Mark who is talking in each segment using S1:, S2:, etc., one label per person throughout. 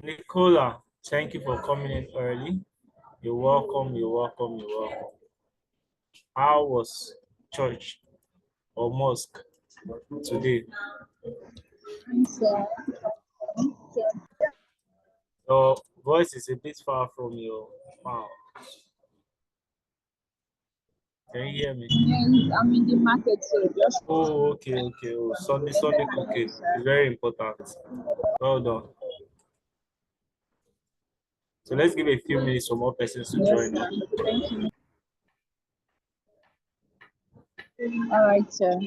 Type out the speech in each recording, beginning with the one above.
S1: Nicola, thank you for coming in early. You're welcome, you're welcome, you're welcome. How was church or mosque today? Your voice is a bit far from your mouth. Can you hear me?
S2: Yes, I'm in the market, so just.
S1: Oh, okay, okay. Oh, Sunday cooking is very important. Well done. So let's give a few minutes for more persons to
S2: Yes,
S1: join
S2: sir.
S1: in.
S2: Thank you. All right, sir.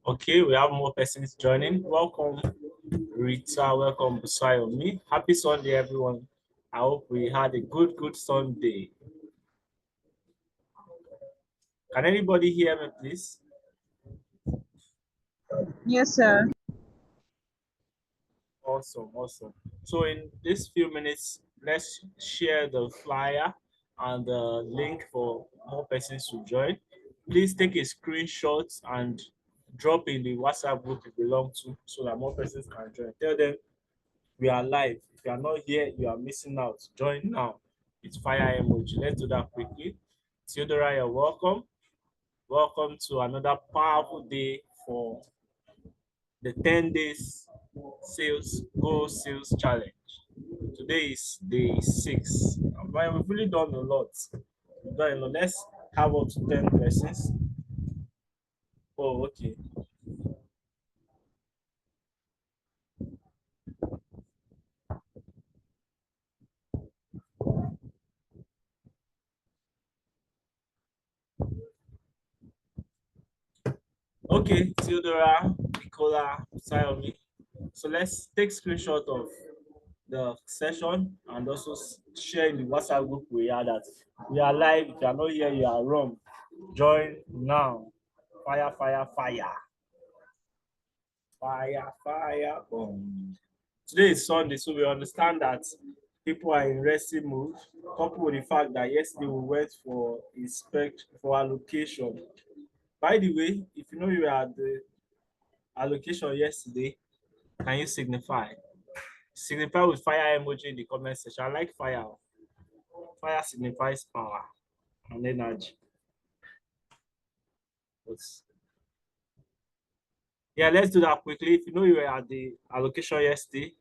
S1: Okay, we have more persons joining. Welcome, Rita. Welcome, Busayomi. Happy Sunday, everyone. I hope we had a good Sunday. Can anybody hear me, please?
S2: Yes, sir.
S1: Awesome, awesome. So in these few minutes, let's share the flyer and the link for more persons to join. Please take a screenshot and drop in the WhatsApp group you belong to so that more persons can join. Tell them we are live. If you are not here, you are missing out. Join now. It's fire emoji. Let's do that quickly. Theodora, you're welcome. Welcome to another powerful day for the 10 days sales challenge. Today is day 6. But we've really done a lot. We've done a lot. Let's have up to 10 persons. Oh, okay. Okay, Theodora, Nicola, Sayomi. So let's take screenshot of the session and also share in the WhatsApp group we are that we are live. If you are not here, you are wrong. Join now. Fire, fire, fire. Fire, fire, boom. Today is Sunday, so we understand that people are in resting mood, coupled with the fact that yesterday we went for inspect for allocation. By the way, if you know you were at the allocation yesterday, can you signify? Signify with fire emoji in the comment section. I like fire. Fire signifies power and energy. But yeah, let's do that quickly. If you know you were at the allocation yesterday,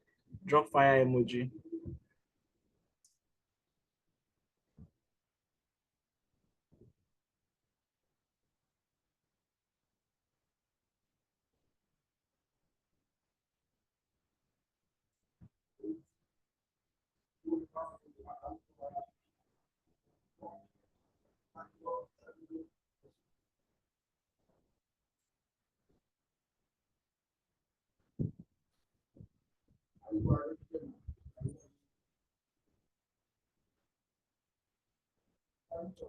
S1: drop fire emoji.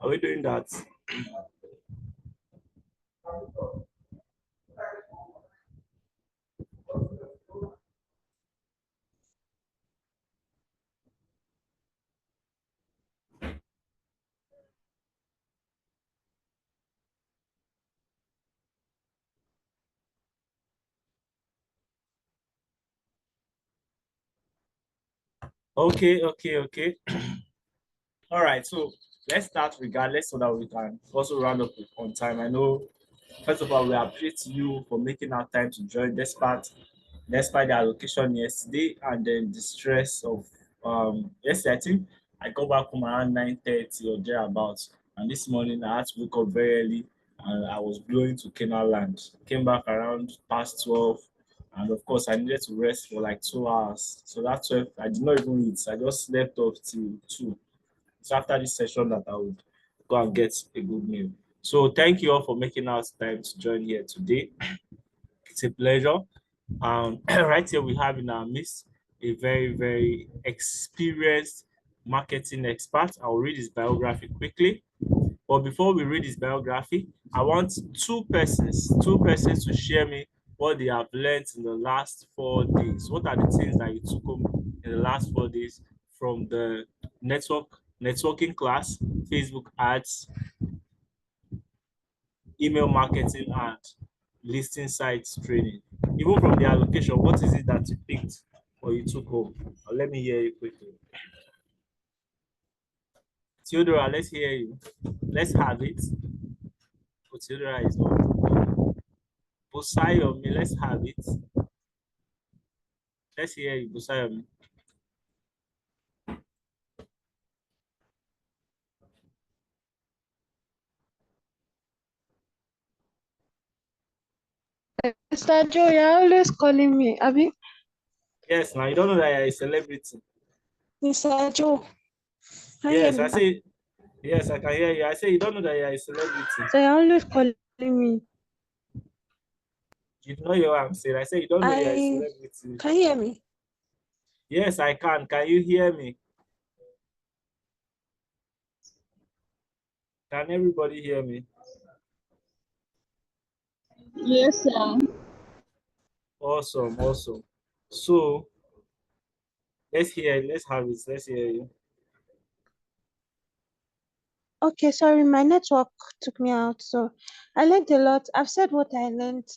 S1: Are we doing that? Okay, okay, okay. All right, so let's start regardless so that we can also round up on time. I know, first of all, we appreciate you for making our time to join despite the allocation yesterday and then the stress of yesterday. I think I got back home around 9:30 or thereabouts. And this morning I had to wake up very early and I was blowing to Canal Land. Came back around past 12. And of course I needed to rest for like 2 hours. So that 12 I did not even eat. I just slept off till 2. So after this session that I would go and get a good meal. So thank you all for making out time to join here today. It's a pleasure. Right here we have in our midst a very, very experienced marketing expert. I'll read his biography quickly. But before we read his biography, I want two persons to share me what they have learned in the last 4 days. What are the things that you took home in the last 4 days from the networking class, Facebook ads, email marketing, and listing sites training? Even from the allocation, what is it that you picked or you took home? Let me hear you quickly. Theodora, let's hear you. Let's have it. Oh, Theodora is on. Busayomi, let's have it. Let's hear you, Busayomi.
S3: Mr. Joe, you're always calling me. Abi,
S1: Yes, now you don't know that you're a celebrity.
S3: Mr. Joe, can you hear
S1: Yes,
S3: me
S1: I
S3: now?
S1: say, yes, I can hear you. I say you don't know that you're a celebrity.
S3: So you're always calling me.
S1: You know what I'm saying. I say you don't know you're a
S3: I
S1: celebrity.
S3: can you hear me?
S1: Yes, I can. Can you hear me? Can everybody hear me?
S2: Yes, sir.
S1: Awesome, awesome. So let's have it. Let's hear you.
S3: Okay, sorry, my network took me out. So I learned a lot. I've said what I learned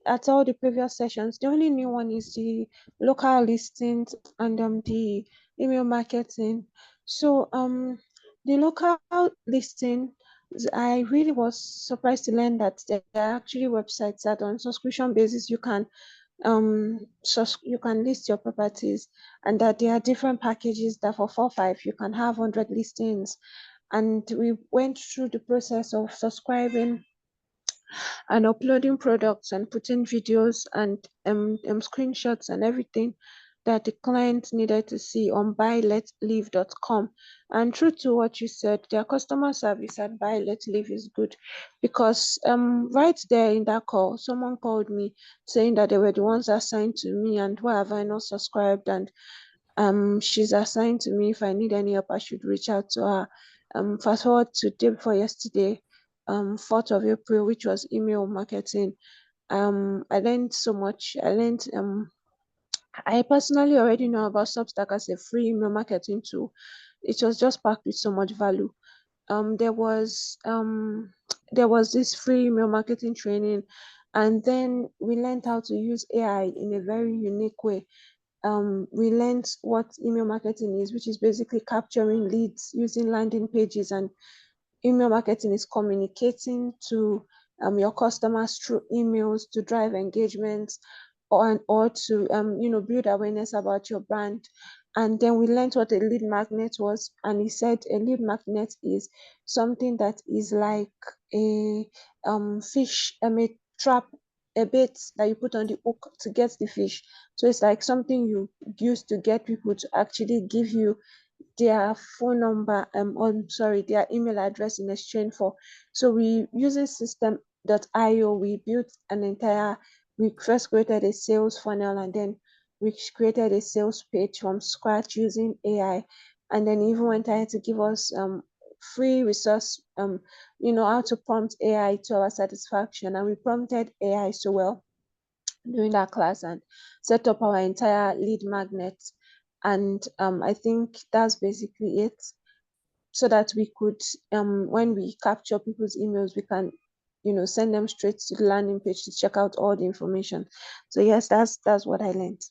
S3: at all the previous sessions. The only new one is the local listings and the email marketing. So the local listing, I really was surprised to learn that there are actually websites that on subscription basis you can list your properties, and that there are different packages that for 4 5 you can have 100 listings. And we went through the process of subscribing and uploading products and putting videos and screenshots and everything that the client needed to see on buyletleave.com. And true to what you said, their customer service at Buy Let Leave is good, because right there in that call, someone called me saying that they were the ones assigned to me and why have I not subscribed, and she's assigned to me if I need any help I should reach out to her. Fast forward to day before yesterday, 4th of April, which was email marketing. I learned so much. I personally already know about Substack as a free email marketing tool. It was just packed with so much value. There was there was this free email marketing training, and then we learned how to use AI in a very unique way. we learned what email marketing is, which is basically capturing leads using landing pages. And email marketing is communicating to your customers through emails to drive engagement or to build awareness about your brand. And then we learned what a lead magnet was, and he said a lead magnet is something that is like a fish, a trap, a bait that you put on the hook to get the fish. So it's like something you use to get people to actually give you their phone number, their email address in exchange for. So we using system.io, we first created a sales funnel, and then we created a sales page from scratch using AI. And then even went ahead to give us free resource, how to prompt AI to our satisfaction. And we prompted AI so well during that class and set up our entire lead magnet. And I think that's basically it, so that we could, when we capture people's emails, we can send them straight to the landing page to check out all the information. So yes, that's what I learned.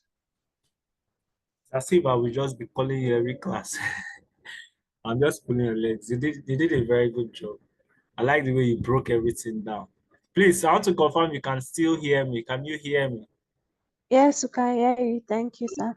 S1: As if I will just be calling you every class. I'm just pulling your legs. You did a very good job. I like the way you broke everything down. Please, I want to confirm you can still hear me. Can you hear me?
S3: Yes, you can hear you. Thank you, sir.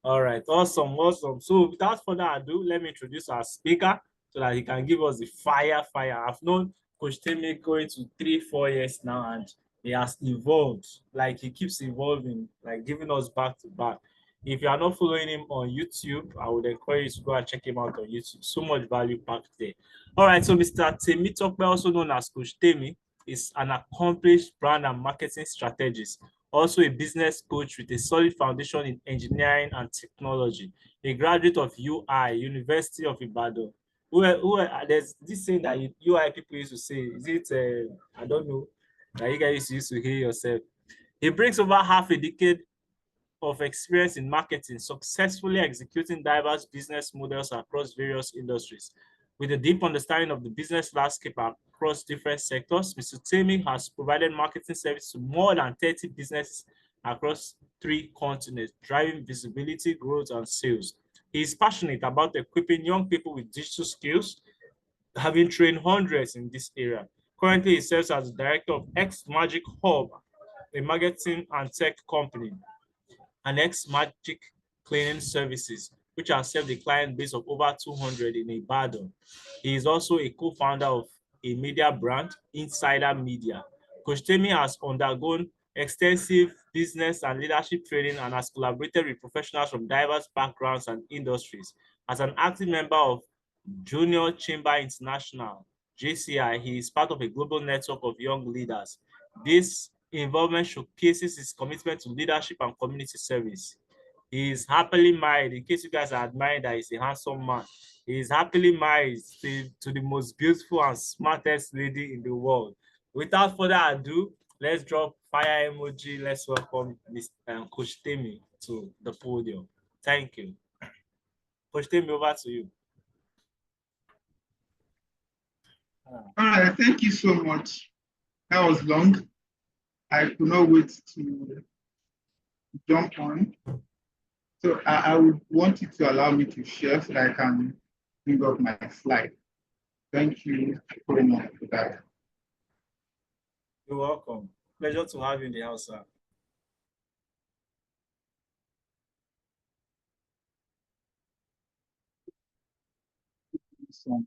S1: All right, awesome, awesome. So without further ado, let me introduce our speaker so that he can give us the fire. I've known Coach Temi going to 3-4 years now, and he has evolved. Like he keeps evolving, like giving us back to back. If you are not following him on YouTube, I would encourage you to go and check him out on YouTube. So much value packed there. All right, so Mr. Temi Tokpe, also known as Coach Temi, is an accomplished brand and marketing strategist, also a business coach with a solid foundation in engineering and technology, a graduate of UI, University of Ibadan. There's this saying that UI people used to say, is it, I don't know, that you guys used to hear yourself. He brings over half a decade of experience in marketing, successfully executing diverse business models across various industries. With a deep understanding of the business landscape across different sectors, Mr. Temi has provided marketing services to more than 30 businesses across 3 continents, driving visibility, growth, and sales. He is passionate about equipping young people with digital skills, having trained hundreds in this area. Currently, he serves as the director of X Magic Hub, a marketing and tech company, and X-Magic Cleaning Services, which has served a client base of over 200 in Ibadan. He is also a co-founder of a media brand, Insider Media. Coach Temi has undergone extensive business and leadership training and has collaborated with professionals from diverse backgrounds and industries. As an active member of Junior Chamber International, JCI, he is part of a global network of young leaders. This involvement showcases his commitment to leadership and community service. He is happily married. In case you guys are admiring that he's a handsome man, he is happily married to the most beautiful and smartest lady in the world. Without further ado, let's drop fire emoji. Let's welcome Coach Temi to the podium. Thank you. Coach Temi, over to you.
S2: All right, thank you so much. That was long. I could not wait to jump on. So I would want you to allow me to share so that I can bring up my slide. Thank you very much for that.
S1: You're welcome. Pleasure to have you in the house, sir.
S2: So,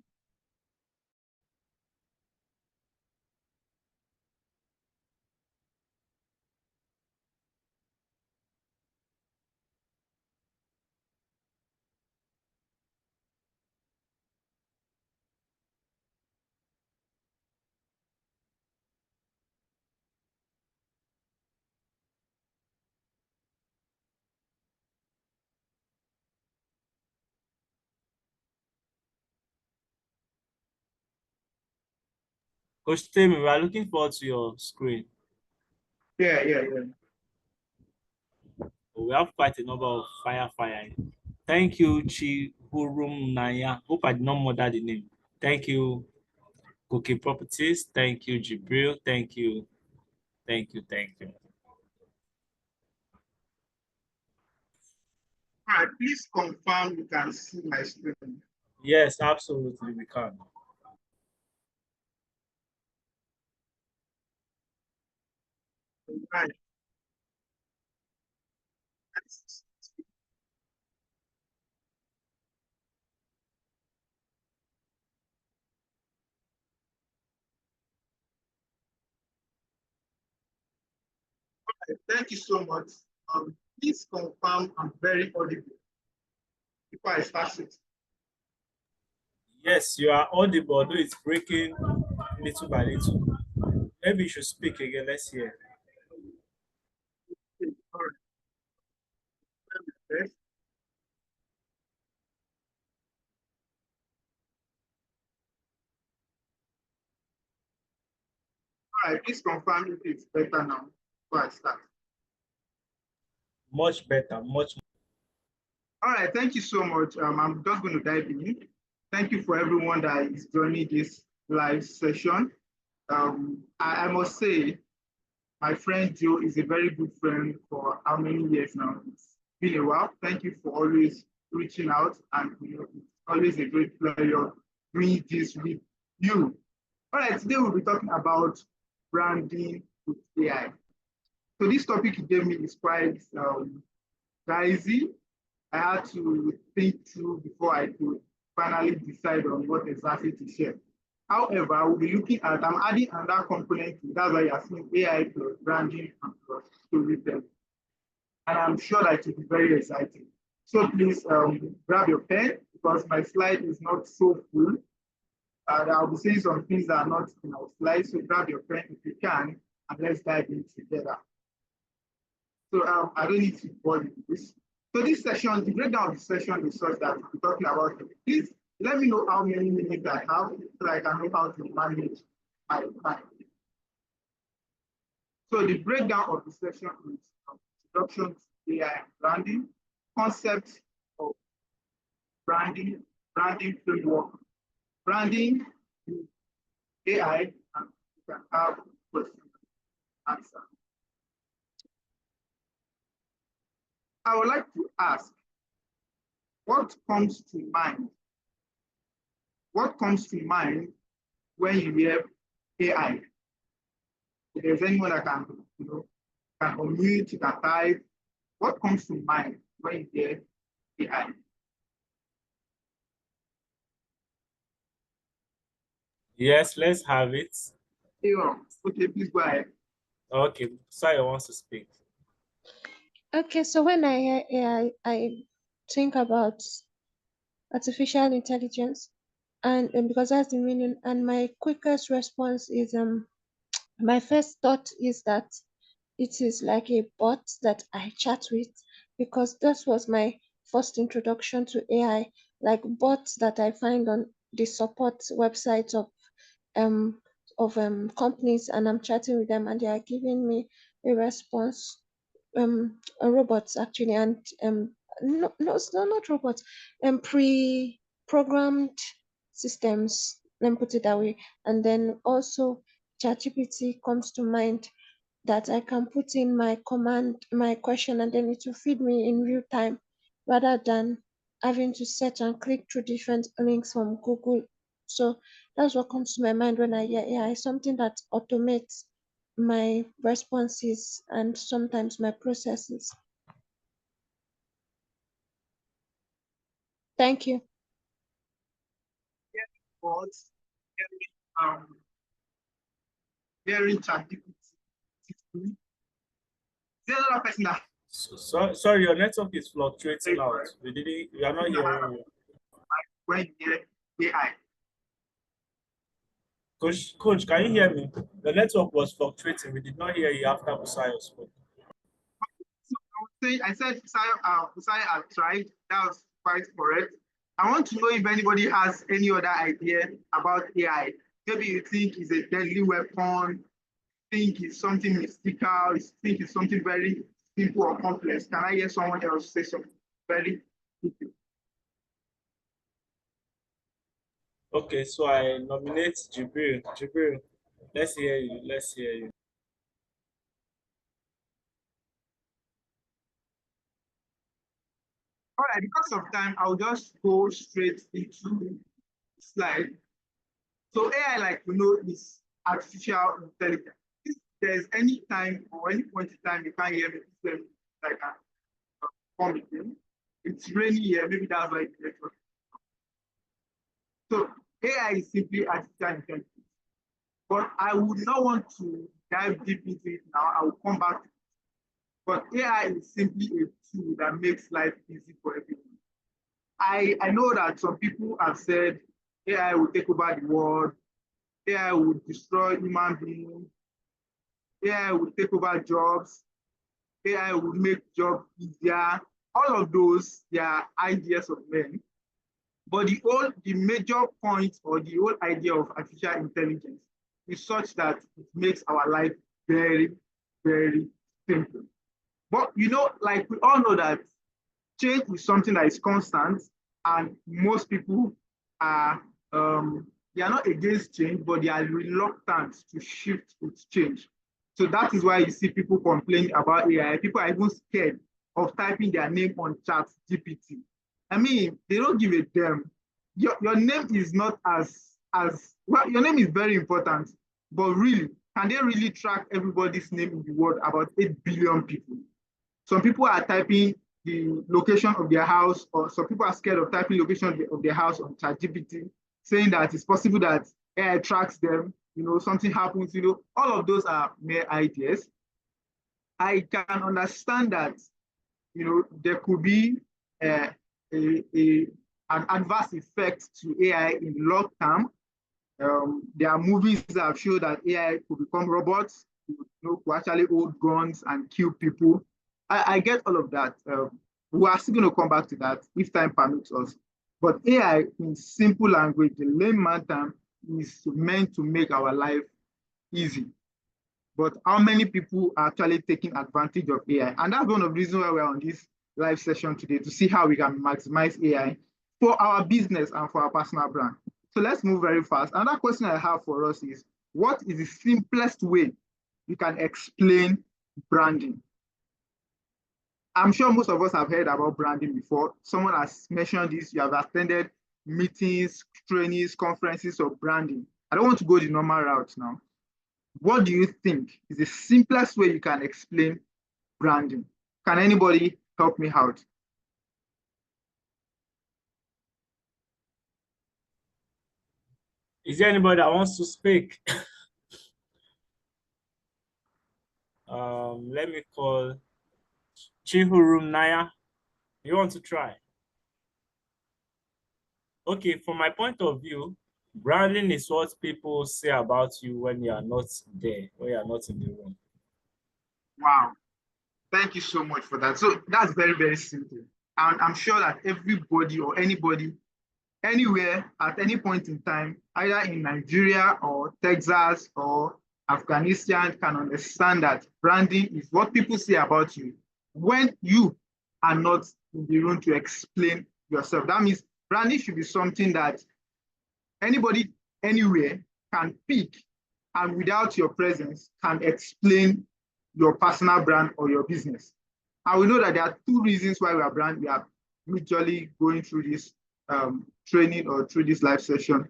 S1: Coach Temi, we are looking forward to your screen.
S2: yeah.
S1: We have quite a number of fire. Thank you, Chihurum Naya. Hope I did not murder the name. Thank you, Cookie Properties. Thank you, Jibril. Thank you.
S2: All right, please confirm you can see my screen.
S1: Yes, absolutely, we can.
S2: Right. Thank you so much. Please confirm I'm very audible before I start it.
S1: Yes, you are audible, although it's breaking little by little. Maybe you should speak again. Let's hear.
S2: Okay, all right. Yes. All right, please confirm if it's better now before I start.
S1: Much better, much.
S2: All right, thank you so much. I'm just going to dive in. Thank you for everyone that is joining this live session. I must say, my friend Joe is a very good friend for how many years now? It's been a while. Thank you for always reaching out, and it's always a great pleasure doing this with you. All right, today we'll be talking about branding with AI. So this topic you gave me is quite dicey. I had to think through before I could finally decide on what exactly to share. However, I will be looking at, I'm adding another component to, that's why you're seeing AI plus branding and plus storytelling. And I'm sure that it will be very exciting. So please grab your pen because my slide is not so full. I'll be saying some things that are not in our slides. So grab your pen if you can, and let's dive in together. So I don't need to bore you with this. So this session, the breakdown of the session is such that we're talking about it. Please let me know how many minutes I have so I can know how to manage my time. So the breakdown of the session is introduction to AI and branding, concept of branding, branding framework, branding with AI, and you can have question and answer. I would like to ask, what comes to mind? What comes to mind when you hear AI? If there's anyone that can, can unmute, you can type. What comes to mind when you hear AI?
S1: Yes, let's have it.
S2: Okay, please go ahead.
S1: Okay, Saya wants to speak.
S3: Okay, so when I hear AI, I think about artificial intelligence, and because that's the meaning, and my quickest response is my first thought is that it is like a bot that I chat with, because this was my first introduction to AI, like bots that I find on the support websites um companies, and I'm chatting with them and they are giving me a response, robots actually, and no, it's not robots, pre-programmed systems, let me put it that way. And then also ChatGPT comes to mind, that I can put in my command, my question, and then it will feed me in real time, rather than having to search and click through different links from Google. So that's what comes to my mind when I hear AI, something that automates my responses and sometimes my processes. Thank you.
S2: But hearing ChatGPT, the other person that
S1: Sorry, your network is fluctuating out. We are not hearing you.
S2: when you hear AI.
S1: Coach, can you hear me? The network was fluctuating. We did not hear you after Busayo spoke.
S2: I said Usai have tried. That was quite correct. I want to know if anybody has any other idea about AI. Maybe you think it's a deadly weapon, think it's something mystical, you think it's something very simple or complex. Can I hear someone else say something very simple?
S1: Okay, so I nominate Jibril. Jibril, let's hear you. Let's hear you.
S2: All right, because of time, I'll just go straight into slide. So AI, like we know, is artificial intelligence. If there's any time or any point in time you can't hear me, please let me like come again. It's rainy here, maybe that's why it's network. So AI is simply artificial intelligence. But I would not want to dive deep into it now. I will come back. But AI is simply a tool that makes life easy for everyone. I know that some people have said AI will take over the world, AI will destroy human beings, AI will take over jobs, AI will make jobs easier. All of those, they are ideas of men. But the major point or the whole idea of artificial intelligence is such that it makes our life very, very simple. But you know, like we all know that change is something that is constant, and most people are they are not against change, but they are reluctant to shift with change. So that is why you see people complain about AI. People are even scared of typing their name on chat GPT. I mean, they don't give a damn. Your name is not as well, your name is very important, but really, can they really track everybody's name in the world, about 8 billion people? Some people are typing the location of their house, or some people are scared of typing location of their house on ChatGPT, saying that it's possible that AI tracks them, you know, something happens, you know, all of those are mere ideas. I can understand that, you know, there could be uh, an adverse effect to AI in long term. There are movies that have shown that AI could become robots, you know, who actually hold guns and kill people. I get all of that. We are still going to come back to that if time permits us. But AI, in simple language, the layman term, is meant to make our life easy. But how many people are actually taking advantage of AI? And that's one of the reasons why we're on this live session today, to see how we can maximize AI for our business and for our personal brand. So let's move very fast. Another question I have for us is, what is the simplest way you can explain branding? I'm sure most of us have heard about branding before. Someone has mentioned this. You have attended meetings, trainings, conferences of branding. I don't want to go the normal route now. What do you think is the simplest way you can explain branding? Can anybody help me out?
S1: Is there anybody that wants to speak? Let me call Chihurum Naya. You want to try? Okay, from my point of view, branding is what people say about you when you are not there, when you are not in the room.
S2: Wow. Thank you so much for that. So that's very, very simple. And I'm sure that everybody or anybody, anywhere, at any point in time, either in Nigeria or Texas or Afghanistan, can understand that branding is what people say about you when you are not in the room to explain yourself. That means branding should be something that anybody, anywhere can pick, and without your presence can explain your personal brand or your business. And we know that there are two reasons why we are mutually going through this training or through this live session.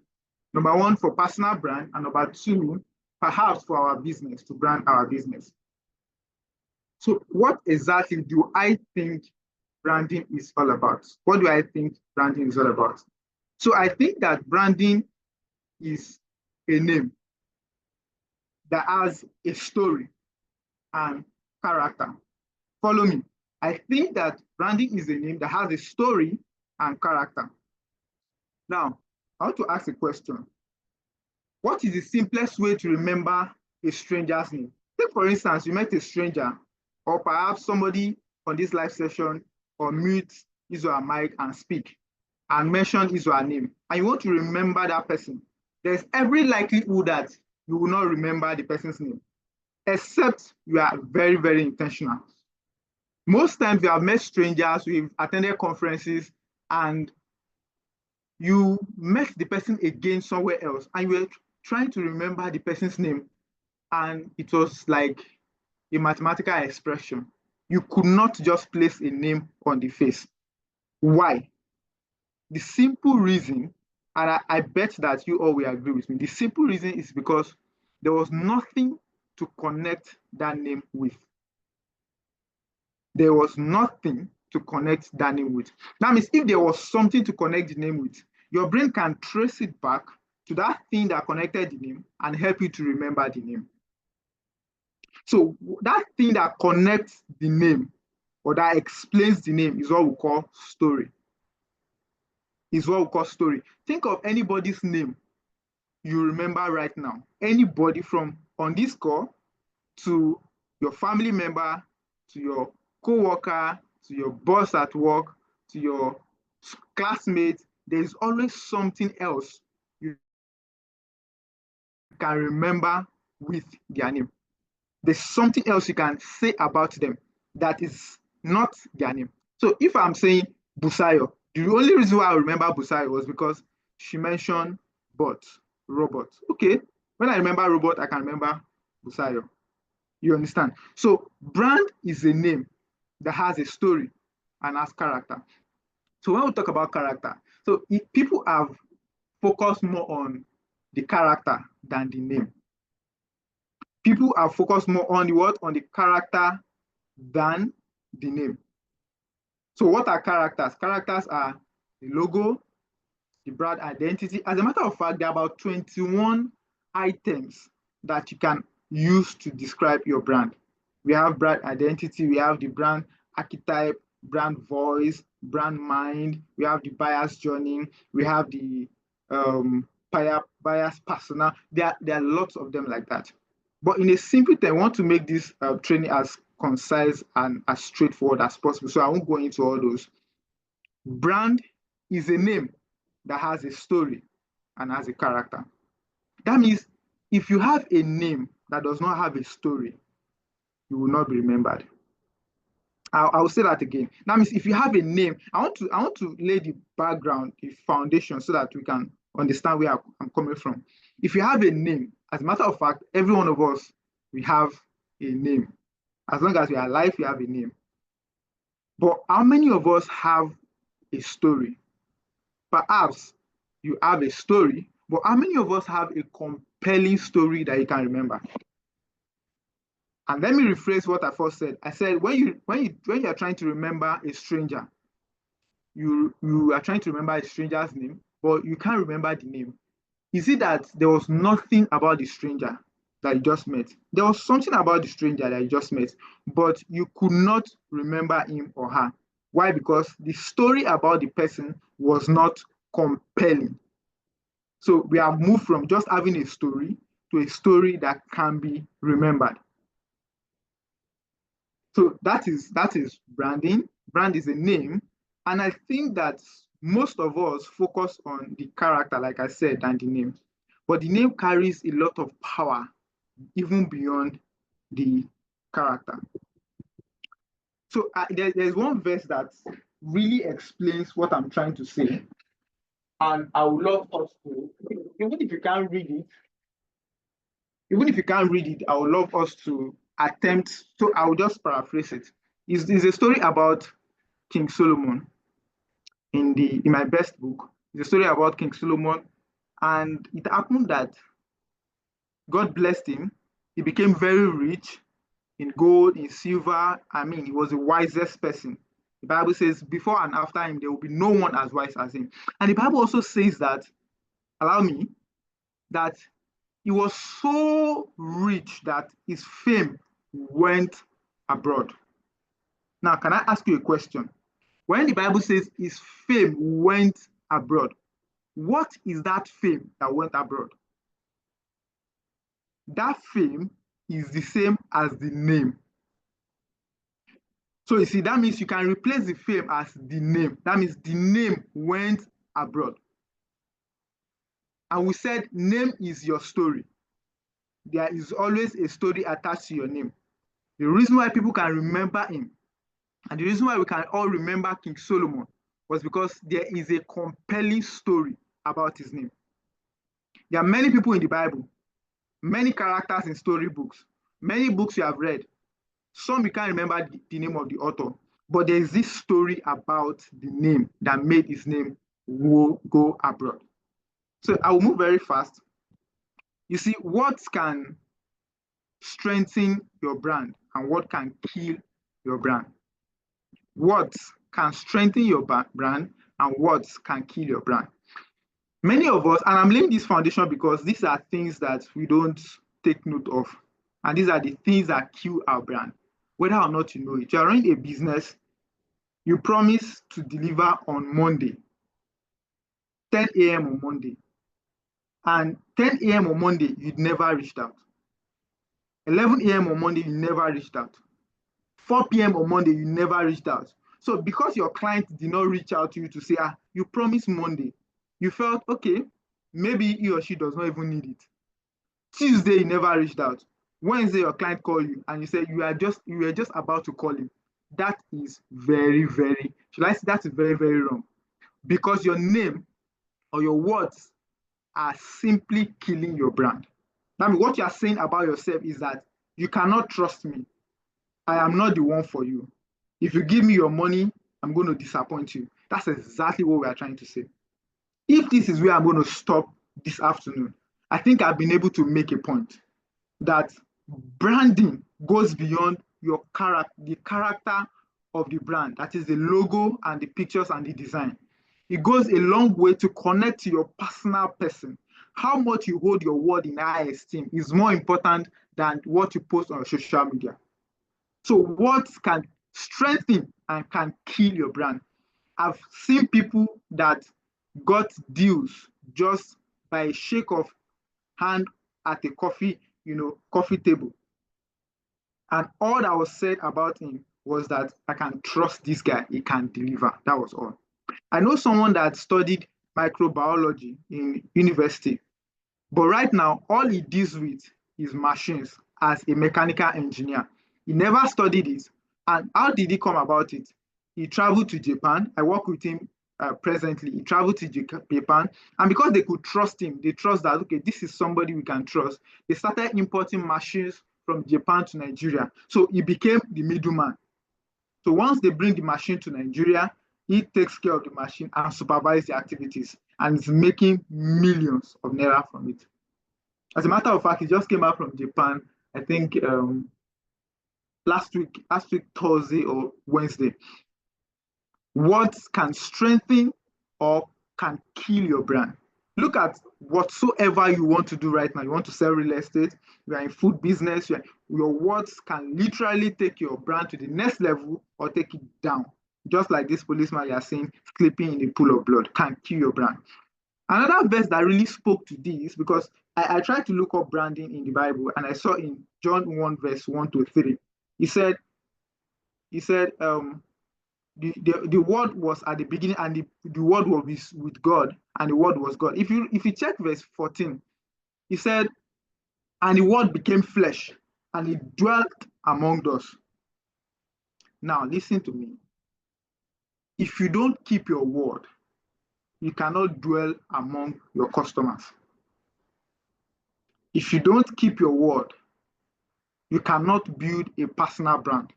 S2: Number one, for personal brand, and number two, perhaps for our business, to brand our business. So what exactly do I think branding is all about? What do I think branding is all about? So I think that branding is a name that has a story and character. Follow me. I think that branding is a name that has a story and character. Now, I want to ask a question. What is the simplest way to remember a stranger's name? Take, for instance, you met a stranger, or perhaps somebody on this live session, or mute his or her mic and speak and mention his or her name, and you want to remember that person. There's every likelihood that you will not remember the person's name, except you are very, very intentional. Most times we have met strangers, we've attended conferences, and you met the person again somewhere else, and you were trying to remember the person's name, and it was like a mathematical expression. You could not just place a name on the face. Why? The simple reason, and I bet that you all will agree with me, the simple reason is because there was nothing to connect that name with. There was nothing to connect that name with. That means if there was something to connect the name with, your brain can trace it back to that thing that connected the name and help you to remember the name. So that thing that connects the name or that explains the name is what we call story. Is what we call story. Think of anybody's name you remember right now. Anybody from on this call to your family member, to your co-worker, to your boss at work, to your classmate, there is always something else you can remember with their name. There's something else you can say about them that is not their name. So if I'm saying Busayo, the only reason why I remember Busayo was because she mentioned robot. Okay, when I remember robot, I can remember Busayo. You understand? So brand is a name that has a story and has character. So when we talk about character, so if people have focused more on the character than the name. People are focused more on the what? On the character than the name. So what are characters? Characters are the logo, the brand identity. As a matter of fact, there are about 21 items that you can use to describe your brand. We have brand identity, we have the brand archetype, brand voice, brand mind, we have the buyer's journey, we have the buyer's persona. There are lots of them like that. But in a simple term, I want to make this training as concise and as straightforward as possible. So I won't go into all those. Brand is a name that has a story and has a character. That means if you have a name that does not have a story, you will not be remembered. I'll say that again. That means if you have a name, I want to lay the background, the foundation, so that we can understand where I'm coming from. If you have a name, as a matter of fact, every one of us, we have a name. As long as we are alive, we have a name. But how many of us have a story? Perhaps you have a story, but how many of us have a compelling story that you can remember? And let me rephrase what I first said. I said when you are trying to remember a stranger, you are trying to remember a stranger's name, but you can't remember the name. Is it that there was nothing about the stranger that you just met? There was something about the stranger that you just met, but you could not remember him or her. Why? Because the story about the person was not compelling. So we have moved from just having a story to a story that can be remembered. So that is branding. Brand is a name. And I think that most of us focus on the character, like I said, than the name. But the name carries a lot of power, even beyond the character. So there's one verse that really explains what I'm trying to say. And I would love us to, even if you can't read it, I would love us to attempt. So I will just paraphrase it. It's a story about King Solomon in my best book. It's a story about King Solomon, and it happened that God blessed him. He became very rich in gold, in silver. I mean, he was the wisest person. The Bible says before and after him, there will be no one as wise as him. And the Bible also says that, allow me, that he was so rich that his fame went abroad. Now, can I ask you a question? When the Bible says his fame went abroad, what is that fame that went abroad? That fame is the same as the name. So you see, that means you can replace the fame as the name. That means the name went abroad. And we said name is your story. There is always a story attached to your name. The reason why people can remember him, and the reason why we can all remember King Solomon, was because there is a compelling story about his name. There are many people in the Bible, many characters in storybooks, many books you have read. Some you can't remember the name of the author, but there is this story about the name that made his name go abroad. So I will move very fast. You see, what can strengthen your brand and what can kill your brand? What can strengthen your brand and what can kill your brand? Many of us, and I'm laying this foundation because these are things that we don't take note of. And these are the things that kill our brand, whether or not you know it. You're running a business, you promise to deliver on Monday, 10 a.m. on Monday. And 10 a.m. on Monday, you'd never reached out. 11 a.m. on Monday, you never reached out. 4 p.m. on Monday, you never reached out. So because your client did not reach out to you to say, you promised Monday, you felt, okay, maybe he or she does not even need it. Tuesday, you never reached out. Wednesday, your client called you and you said you were just about to call him. That is very, very, should I say that is very, very wrong. Because your name or your words are simply killing your brand. I mean, what you are saying about yourself is that you cannot trust me. I am not the one for you. If you give me your money, I'm going to disappoint you. That's exactly what we are trying to say. If this is where I'm going to stop this afternoon, I think I've been able to make a point that branding goes beyond your character, the character of the brand, that is the logo and the pictures and the design. It goes a long way to connect to your personal person. How much you hold your word in high esteem is more important than what you post on social media. So what can strengthen and can kill your brand? I've seen people that got deals just by a shake of hand at a coffee table. And all that was said about him was that I can trust this guy, he can deliver. That was all. I know someone that studied microbiology in university, but right now, all he deals with is machines as a mechanical engineer. He never studied it. And how did he come about it? He traveled to Japan. I work with him presently. He traveled to Japan. And because they could trust him, they trust that, okay, this is somebody we can trust. They started importing machines from Japan to Nigeria. So he became the middleman. So once they bring the machine to Nigeria, he takes care of the machine and supervises the activities and is making millions of naira from it. As a matter of fact, he just came out from Japan, I think last week, Thursday or Wednesday. What can strengthen or can kill your brand? Look at whatsoever you want to do right now. You want to sell real estate, you are in food business, your words can literally take your brand to the next level or take it down. Just like this policeman you are seeing sleeping in a pool of blood can kill your brand. Another verse that really spoke to this, because I tried to look up branding in the Bible and I saw in John 1, verse 1 to 3, he said, the word was at the beginning and the word was with God and the word was God. If you check verse 14, he said, and the word became flesh and it dwelt among us. Now listen to me. If you don't keep your word, you cannot dwell among your customers. If you don't keep your word, you cannot build a personal brand.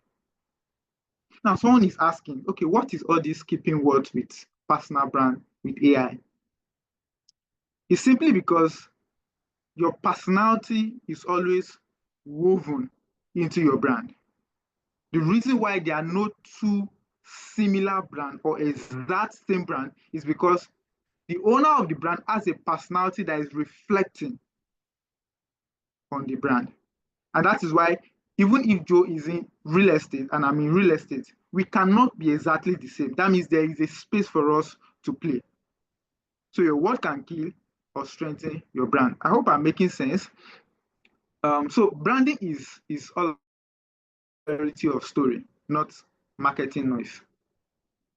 S2: Now, someone is asking, okay, what is all this keeping words with personal brand, with AI? It's simply because your personality is always woven into your brand. The reason why there are no two similar brand or exact same brand is because the owner of the brand has a personality that is reflecting on the brand. And that is why even if Joe is in real estate and I'm in real estate, we cannot be exactly the same. That means there is a space for us to play. So your word can kill or strengthen your brand. I hope I'm making sense. So branding is all about clarity of story, not marketing noise.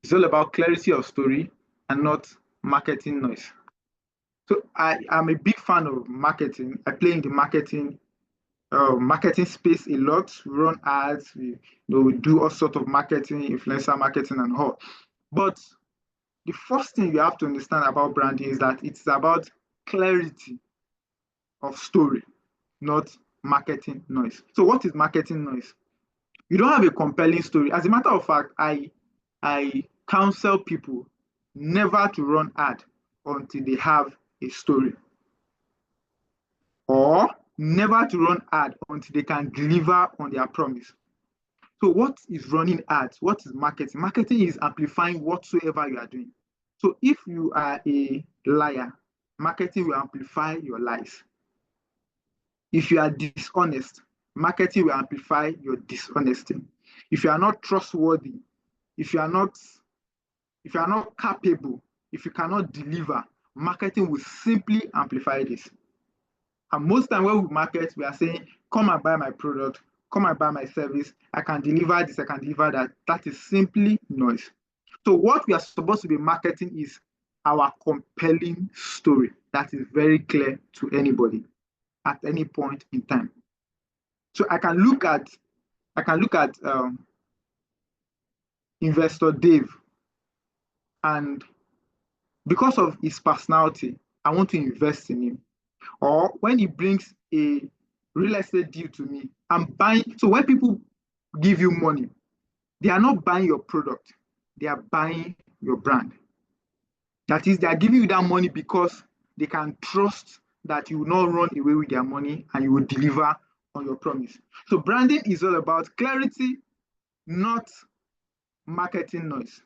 S2: It's all about clarity of story and not marketing noise. So I am a big fan of marketing. I play in the marketing space a lot. We run ads, we do all sorts of marketing, influencer marketing and all. But the first thing you have to understand about branding is that it's about clarity of story, not marketing noise. So what is marketing noise? You don't have a compelling story. As a matter of fact, I counsel people never to run ad until they have a story, or never to run ad until they can deliver on their promise. So what is running ads? What is marketing? Marketing is amplifying whatsoever you are doing. So if you are a liar, marketing will amplify your lies. If you are dishonest, marketing will amplify your dishonesty. If you are not trustworthy, if you are not capable, if you cannot deliver, marketing will simply amplify this. And most time when we market, we are saying, come and buy my product, come and buy my service, I can deliver this, I can deliver that. That is simply noise. So what we are supposed to be marketing is our compelling story that is very clear to anybody at any point in time. So I can look at investor Dave, and because of his personality, I want to invest in him. Or when he brings a real estate deal to me, I'm buying. So when people give you money, they are not buying your product, they are buying your brand. That is, they are giving you that money because they can trust that you will not run away with their money and you will deliver on your promise. So branding is all about clarity, not marketing noise.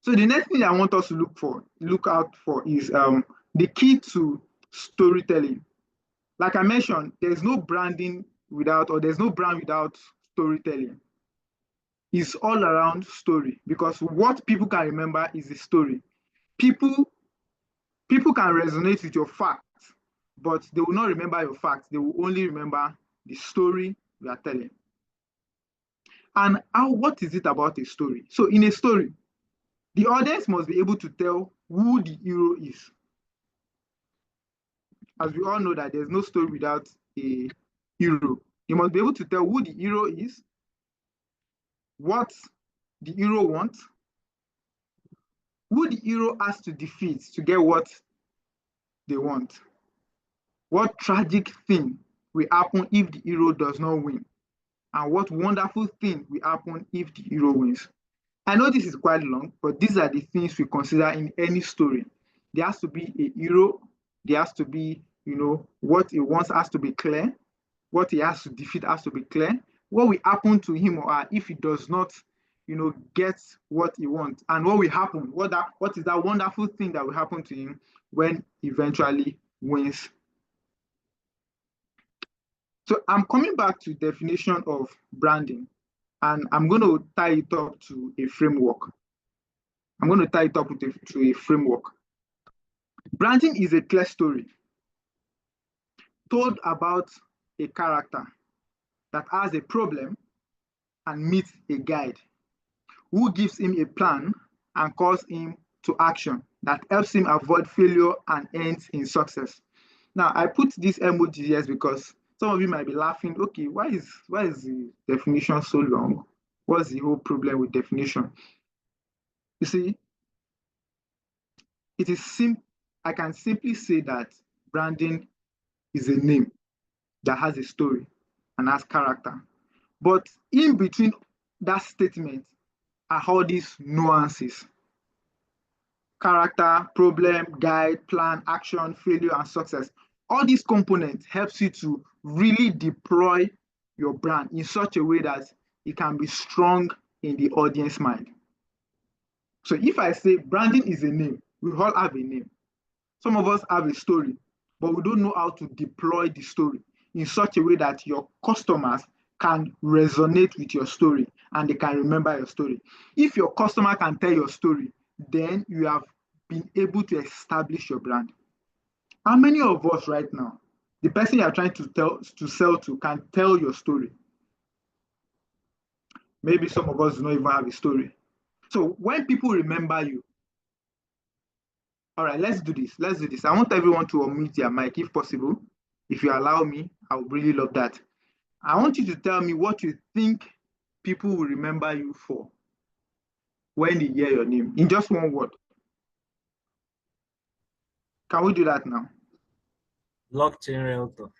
S2: So the next thing I want us to look out for is the key to storytelling. Like I mentioned, there's no branding without, or there's no brand without storytelling. It's all around story, because what people can remember is the story. People can resonate with your facts, but they will not remember your facts. They will only remember the story you are telling. And what is it about a story? So in a story, the audience must be able to tell who the hero is. As we all know that there's no story without a hero. You must be able to tell who the hero is, what the hero wants, who the hero has to defeat to get what they want, what tragic thing will happen if the hero does not win, and what wonderful thing will happen if the hero wins. I know this is quite long, but these are the things we consider in any story. There has to be a hero, there has to be, what he wants has to be clear, what he has to defeat has to be clear, what will happen to him or her if he does not, get what he wants, and what will happen, what is that wonderful thing that will happen to him when he eventually wins. So I'm coming back to definition of branding, and I'm going to tie it up to a framework. To a framework. Branding is a clear story told about a character that has a problem and meets a guide who gives him a plan and calls him to action that helps him avoid failure and ends in success. Now, I put this emoji here because some of you might be laughing. Okay, why is the definition so long? What's the whole problem with definition? You see, it is I can simply say that branding is a name that has a story and has character. But in between that statement are all these nuances: character, problem, guide, plan, action, failure, and success. All these components helps you to really deploy your brand in such a way that it can be strong in the audience mind. So if I say branding is a name, we all have a name. Some of us have a story, but we don't know how to deploy the story in such a way that your customers can resonate with your story and they can remember your story. If your customer can tell your story, then you have been able to establish your brand. How many of us right now, the person you are trying to sell to, can tell your story? Maybe some of us do not even have a story. So when people remember you, all right, let's do this. I want everyone to unmute their mic if possible. If you allow me, I would really love that. I want you to tell me what you think people will remember you for when they hear your name in just one word. Can we do that now?
S1: Blockchain realtor.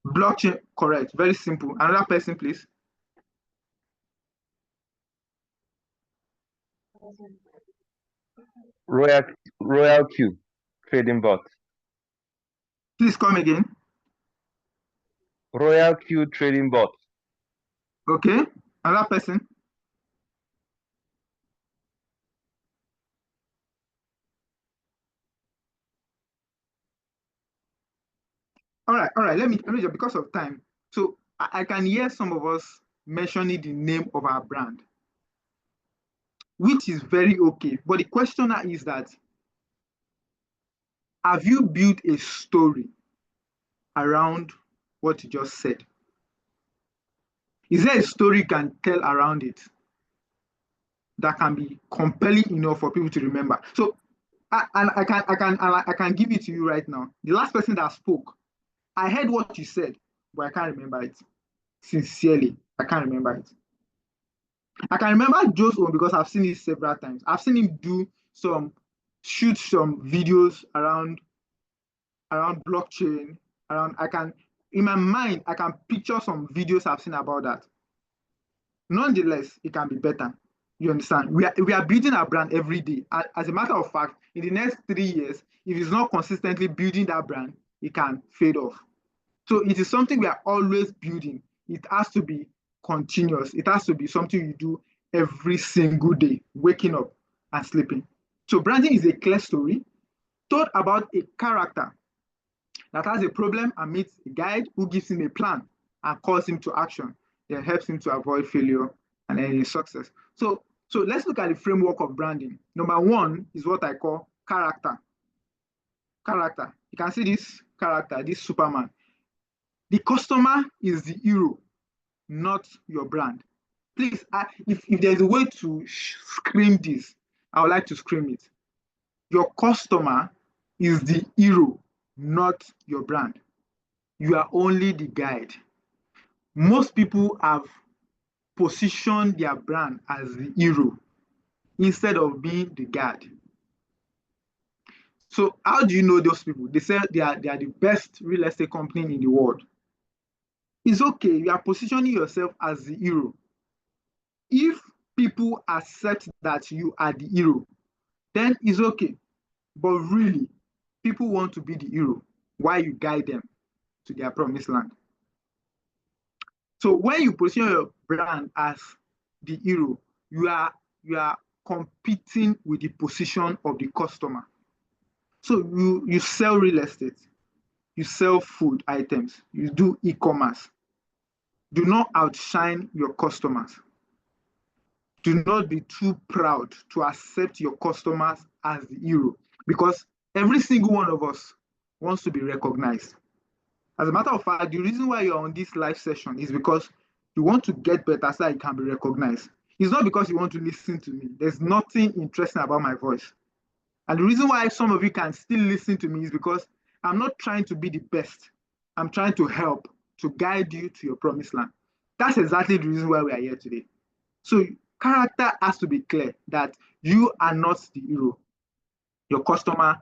S2: Blockchain, correct. Very simple. Another person, please.
S4: Royal Royal Q trading bot.
S2: Please come again.
S4: Royal Q trading bot.
S2: Okay. Another person. All right. Let me just, because of time. So I can hear some of us mentioning the name of our brand, which is very okay. But the question now is that, have you built a story around what you just said? Is there a story you can tell around it that can be compelling enough for people to remember? So I can give it to you right now. The last person that spoke, I heard what you said, but I can't remember it. Sincerely, I can't remember it. I can remember Joe's own because I've seen it several times. I've seen him shoot some videos around blockchain, around I can in my mind I can picture some videos I've seen about that. Nonetheless, it can be better. You understand? We are building our brand every day. As a matter of fact, in the next 3 years, if it's not consistently building that brand, it can fade off. So it is something we are always building. It has to be continuous. It has to be something you do every single day, waking up and sleeping. So branding is a clear story told about a character that has a problem and meets a guide who gives him a plan and calls him to action, then helps him to avoid failure and any success. So let's look at the framework of branding. Number one is what I call character. Character. You can see this character, this Superman. The customer is the hero, not your brand. Please, if there's a way to scream this, I would like to scream it. Your customer is the hero, not your brand. You are only the guide. Most people have positioned their brand as the hero instead of being the guide. So how do you know those people? They say they are the best real estate company in the world. It's okay, you are positioning yourself as the hero. If people accept that you are the hero, then it's okay. But really, people want to be the hero while you guide them to their promised land. So when you position your brand as the hero, you are competing with the position of the customer. So you sell real estate, you sell food items, you do e-commerce. Do not outshine your customers. Do not be too proud to accept your customers as the hero because every single one of us wants to be recognized. As a matter of fact, the reason why you're on this live session is because you want to get better so that you can be recognized. It's not because you want to listen to me. There's nothing interesting about my voice. And the reason why some of you can still listen to me is because I'm not trying to be the best. I'm trying to help, to guide you to your promised land. That's exactly the reason why we are here today. So character has to be clear that you are not the hero. Your customer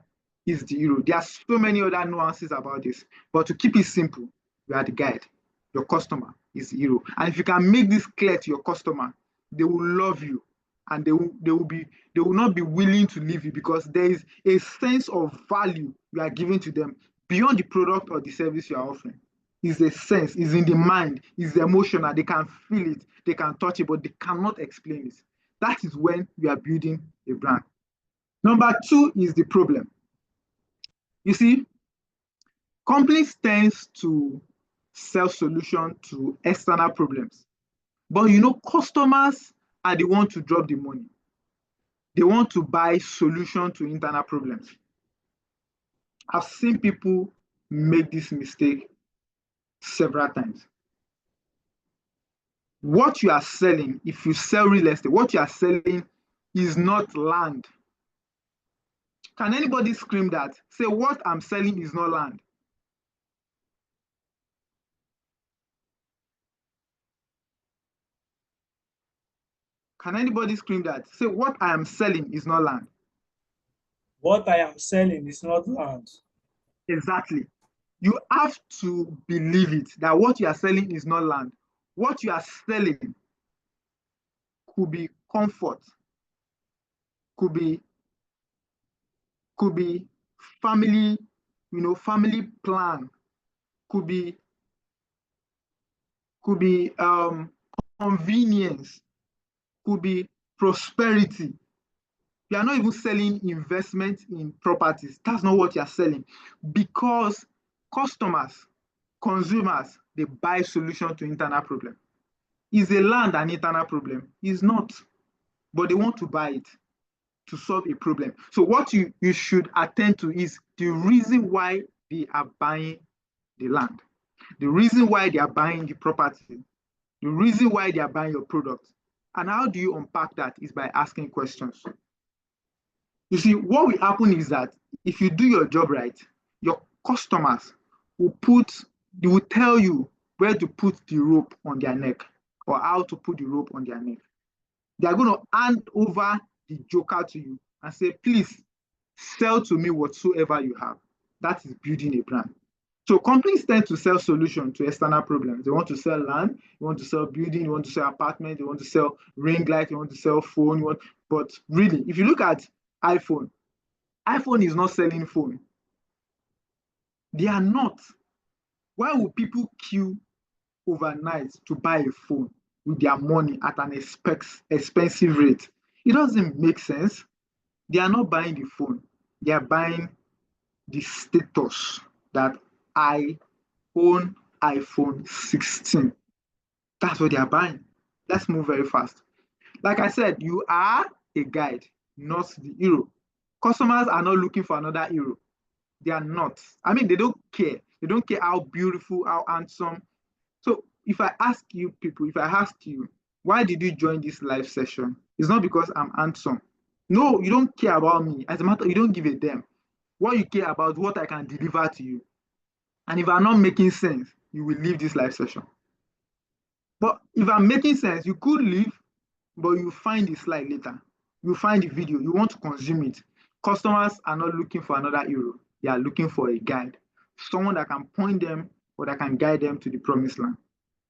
S2: is the hero. There are so many other nuances about this, but to keep it simple, you are the guide. Your customer is the hero. And if you can make this clear to your customer, they will love you and they will not be willing to leave you because there is a sense of value you are giving to them beyond the product or the service you are offering. Is a sense, is in the mind, is emotional. They can feel it, they can touch it, but they cannot explain it. That is when you are building a brand. Number two is the problem. You see, companies tends to sell solution to external problems, but customers are the one to drop the money. They want to buy solution to internal problems. I've seen people make this mistake several times. What you are selling, if you sell real estate, what you are selling is not land. Can anybody scream that? Say, what I'm selling is not land. Can anybody scream that? Say, what I am selling is not land.
S1: What I am selling is not land.
S2: Exactly. You have to believe it that what you are selling is not land. What you are selling could be comfort, could be family, family plan, could be convenience, could be prosperity. You are not even selling investment in properties. That's not what you are selling, because customers, consumers, they buy solution to internal problem. Is a land an internal problem? It's not, but they want to buy it to solve a problem. So what you should attend to is the reason why they are buying the land, the reason why they are buying the property, the reason why they are buying your product. And how do you unpack that? Is by asking questions. You see, what will happen is that if you do your job right, your customers they will tell you where to put the rope on their neck or how to put the rope on their neck. They are going to hand over the joker to you and say, please sell to me whatsoever you have. That is building a brand. So companies tend to sell solutions to external problems. They want to sell land, they want to sell building, they want to sell apartment, they want to sell ring light, they want to sell phone. But really, if you look at iPhone is not selling phone. They are not. Why would people queue overnight to buy a phone with their money at an expensive rate? It doesn't make sense. They are not buying the phone. They are buying the status that I own iPhone 16. That's what they are buying. Let's move very fast. Like I said, you are a guide, not the hero. Customers are not looking for another hero. They are not. I mean, they don't care. They don't care how beautiful, how handsome. So if I ask you, why did you join this live session? It's not because I'm handsome. No, you don't care about me. As a matter, you don't give a damn. What you care about is what I can deliver to you. And if I'm not making sense, you will leave this live session. But if I'm making sense, you could leave, but you find the slide later. You find the video, you want to consume it. Customers are not looking for another hero. They are looking for a guide, someone that can point them or that can guide them to the promised land.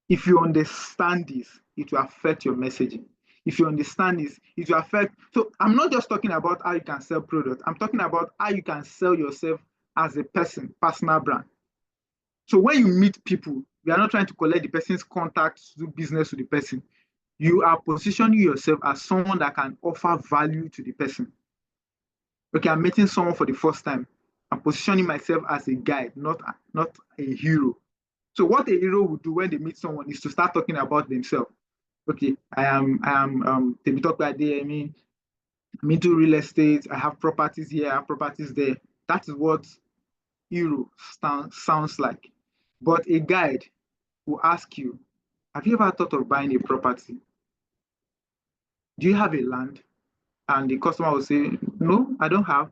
S2: If you understand this, it will affect your messaging. If you understand this, it will affect. So I'm not just talking about how you can sell products. I'm talking about how you can sell yourself as a person, personal brand. So when you meet people, you are not trying to collect the person's contacts to do business with the person. You are positioning yourself as someone that can offer value to the person. Okay, I'm meeting someone for the first time. I'm positioning myself as a guide, not a hero. So what a hero would do when they meet someone is to start talking about themselves. Okay, I am Temi I'm into real estate, I have properties here, I have properties there. That is what hero sounds like. But a guide will ask you, have you ever thought of buying a property? Do you have a land? And the customer will say, no, I don't have.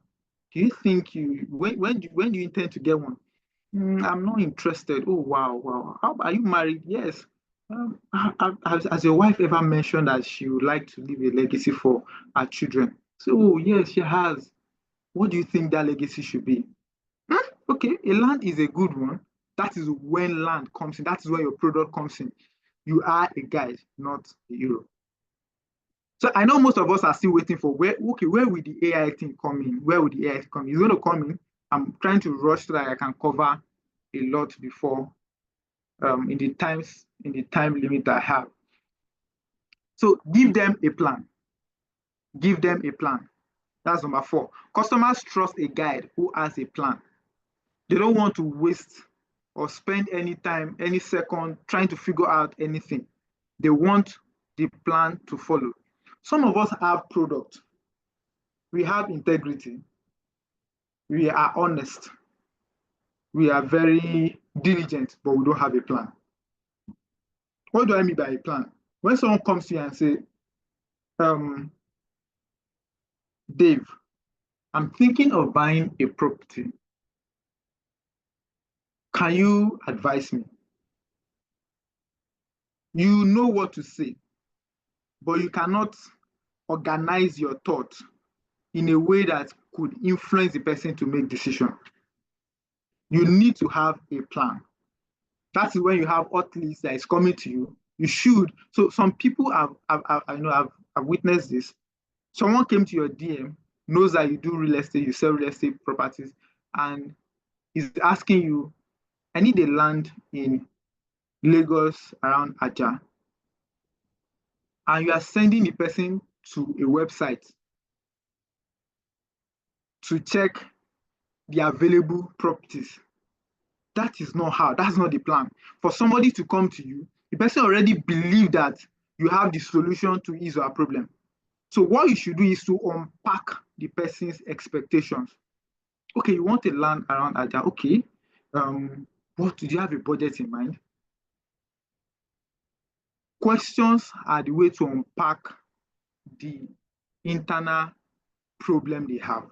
S2: Do you think when do you intend to get one? I'm not interested. Oh, wow. How are you married? Yes. Has your wife ever mentioned that she would like to leave a legacy for her children? So, oh, yes, she has. What do you think that legacy should be? Okay, a land is a good one. That is when land comes in. That is where your product comes in. You are a guide, not a hero. So I know most of us are still waiting for where will the AI thing come in? Where will the AI come in? It's going to come in. I'm trying to rush so that I can cover a lot before in the time limit I have. So give them a plan. Give them a plan. That's number 4. Customers trust a guide who has a plan. They don't want to waste or spend any time, any second trying to figure out anything. They want the plan to follow. Some of us have product. We have integrity. We are honest. We are very diligent, but we don't have a plan. What do I mean by a plan? When someone comes to you and say, Dave, I'm thinking of buying a property. Can you advise me? You know what to say, but you cannot organize your thoughts in a way that could influence the person to make decision. you need to have a plan. That is when you have hot list that is coming to you. You should. So some people have witnessed this. Someone came to your DM, knows that you do real estate, you sell real estate properties, and is asking you, I need a land in Lagos around Aja. And you are sending the person to a website to check the available properties. That is not how, that's not the plan. For somebody to come to you, the person already believe that you have the solution to his or her problem. So what you should do is to unpack the person's expectations. Okay, you want a land around Aja. Okay, what do you have a budget in mind? Questions are the way to unpack the internal problem they have.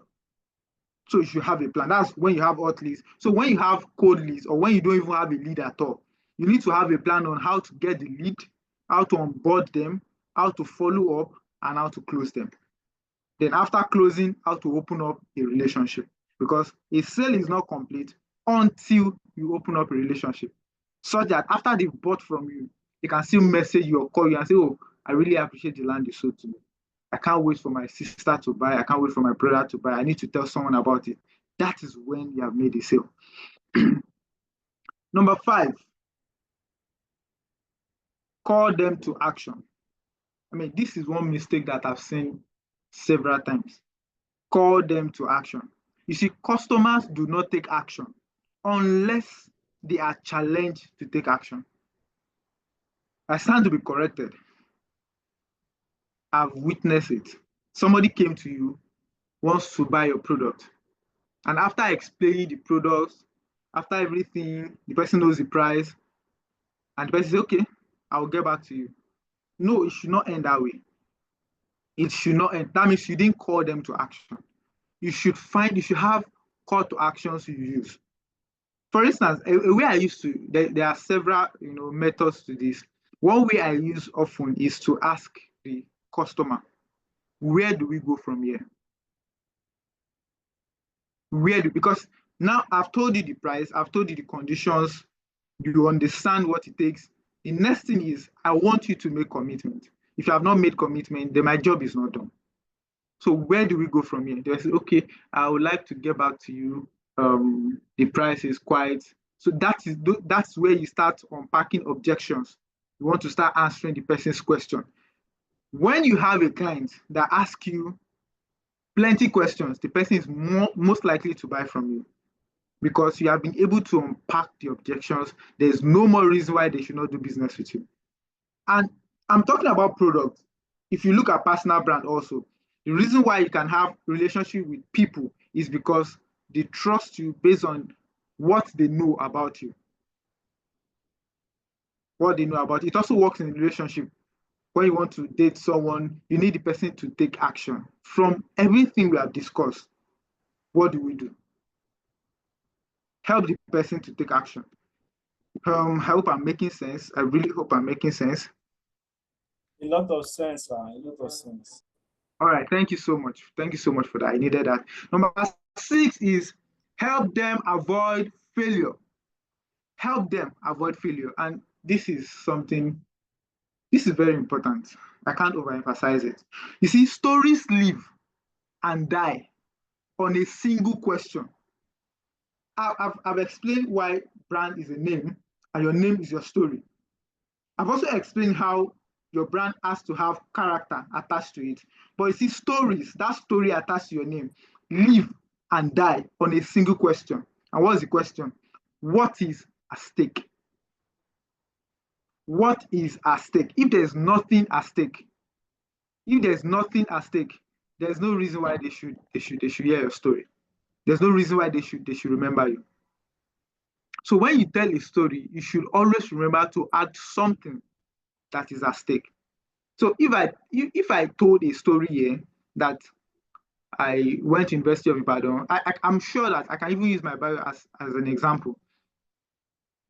S2: So you should have a plan. That's when you have hot leads. So when you have cold leads, or when you don't even have a lead at all, you need to have a plan on how to get the lead, how to onboard them, how to follow up, and how to close them. Then after closing, how to open up a relationship. Because a sale is not complete until you open up a relationship. Such that after they've bought from you, they can still message you or call you and say, oh, I really appreciate the land you sold to me. I can't wait for my sister to buy. I can't wait for my brother to buy. I need to tell someone about it. That is when you have made a sale. Number 5, call them to action. I mean, this is one mistake that I've seen several times. Call them to action. You see, customers do not take action unless they are challenged to take action. I stand to be corrected. I've witnessed it. Somebody came to you, wants to buy your product. And after explaining the product, after everything, the person knows the price, and the person says, okay, I'll get back to you. No, it should not end that way. It should not end. That means you didn't call them to action. You should have call to actions you use. For instance, a way I used to, there are several methods to this. One way I use often is to ask the customer, where do we go from here? Because now I've told you the price, I've told you the conditions, you understand what it takes. The next thing is I want you to make commitment. If you have not made commitment, then my job is not done. So where do we go from here? They say, okay, I would like to get back to you. The price is quite. So that's where you start unpacking objections. You want to start answering the person's question. When you have a client that asks you plenty questions, the person is most likely to buy from you because you have been able to unpack the objections. There's no more reason why they should not do business with you. And I'm talking about products. If you look at personal brand also, the reason why you can have relationship with people is because they trust you based on what they know about you. What they know about you. It also works in a relationship. When you want to date someone, you need the person to take action. From everything we have discussed, what do we do? Help the person to take action. I hope I'm making sense. I really hope I'm making sense.
S1: A lot of sense, a lot of sense.
S2: All right, thank you so much. Thank you so much for that. I needed that. Number 6 is help them avoid failure. Help them avoid failure. And this is very important. I can't overemphasize it. You see, stories live and die on a single question. I've explained why brand is a name and your name is your story. I've also explained how your brand has to have character attached to it. But you see, stories, that story attached to your name, live and die on a single question. And what's the question? What is at stake? What is at stake? If there's nothing at stake, there's no reason why they should hear your story. There's no reason why they should remember you. So when you tell a story, you should always remember to add something that is at stake. So if I told a story here that I went to University of Ibadan, I'm sure that I can even use my bio as an example.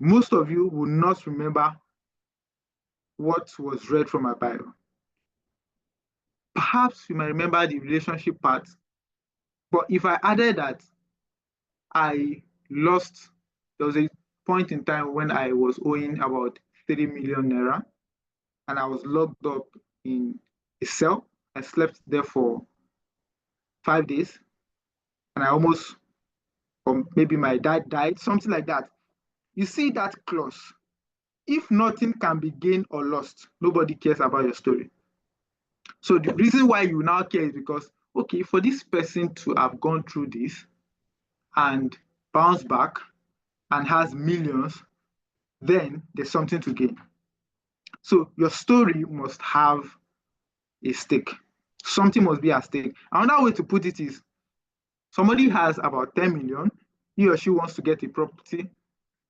S2: Most of you will not remember what was read from my bio. Perhaps you might remember the relationship part, but if I added that I lost there was a point in time when I was owing about 3 million naira, and I was locked up in a cell. I slept there for 5 days, and I almost, or maybe my dad died, something like that. You see that clause. If nothing can be gained or lost, nobody cares about your story. So the reason why you now care is because, okay, for this person to have gone through this and bounce back and has millions, then there's something to gain. So your story must have a stake. Something must be at stake. Another way to put it is somebody has about 10 million, he or she wants to get a property,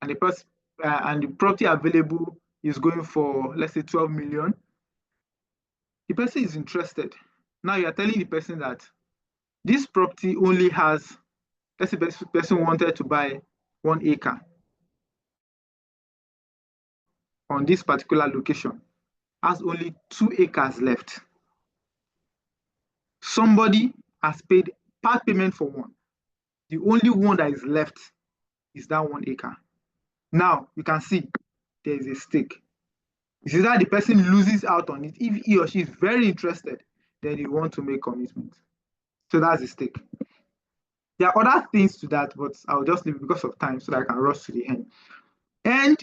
S2: and the property available is going for, let's say, 12 million. The person is interested. Now you are telling the person that this property only has, let's say the person wanted to buy 1 acre on this particular location, has only 2 acres left. Somebody has paid part payment for one. The only one that is left is that 1 acre. Now you can see there is a stake. It's either the person loses out on it. If he or she is very interested, then they want to make commitment. So that's the stake. There are other things to that, but I'll just leave it because of time so that I can rush to the end. And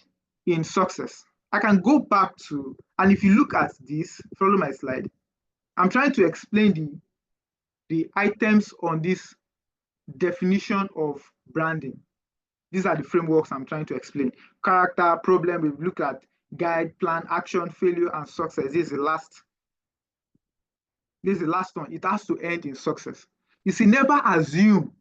S2: in success, I can go back to, and if you look at this, follow my slide, I'm trying to explain the items on this definition of branding. These are the frameworks I'm trying to explain. Character, problem, we've looked at guide, plan, action, failure, and success. This is the last one. It has to end in success. You see, never assume,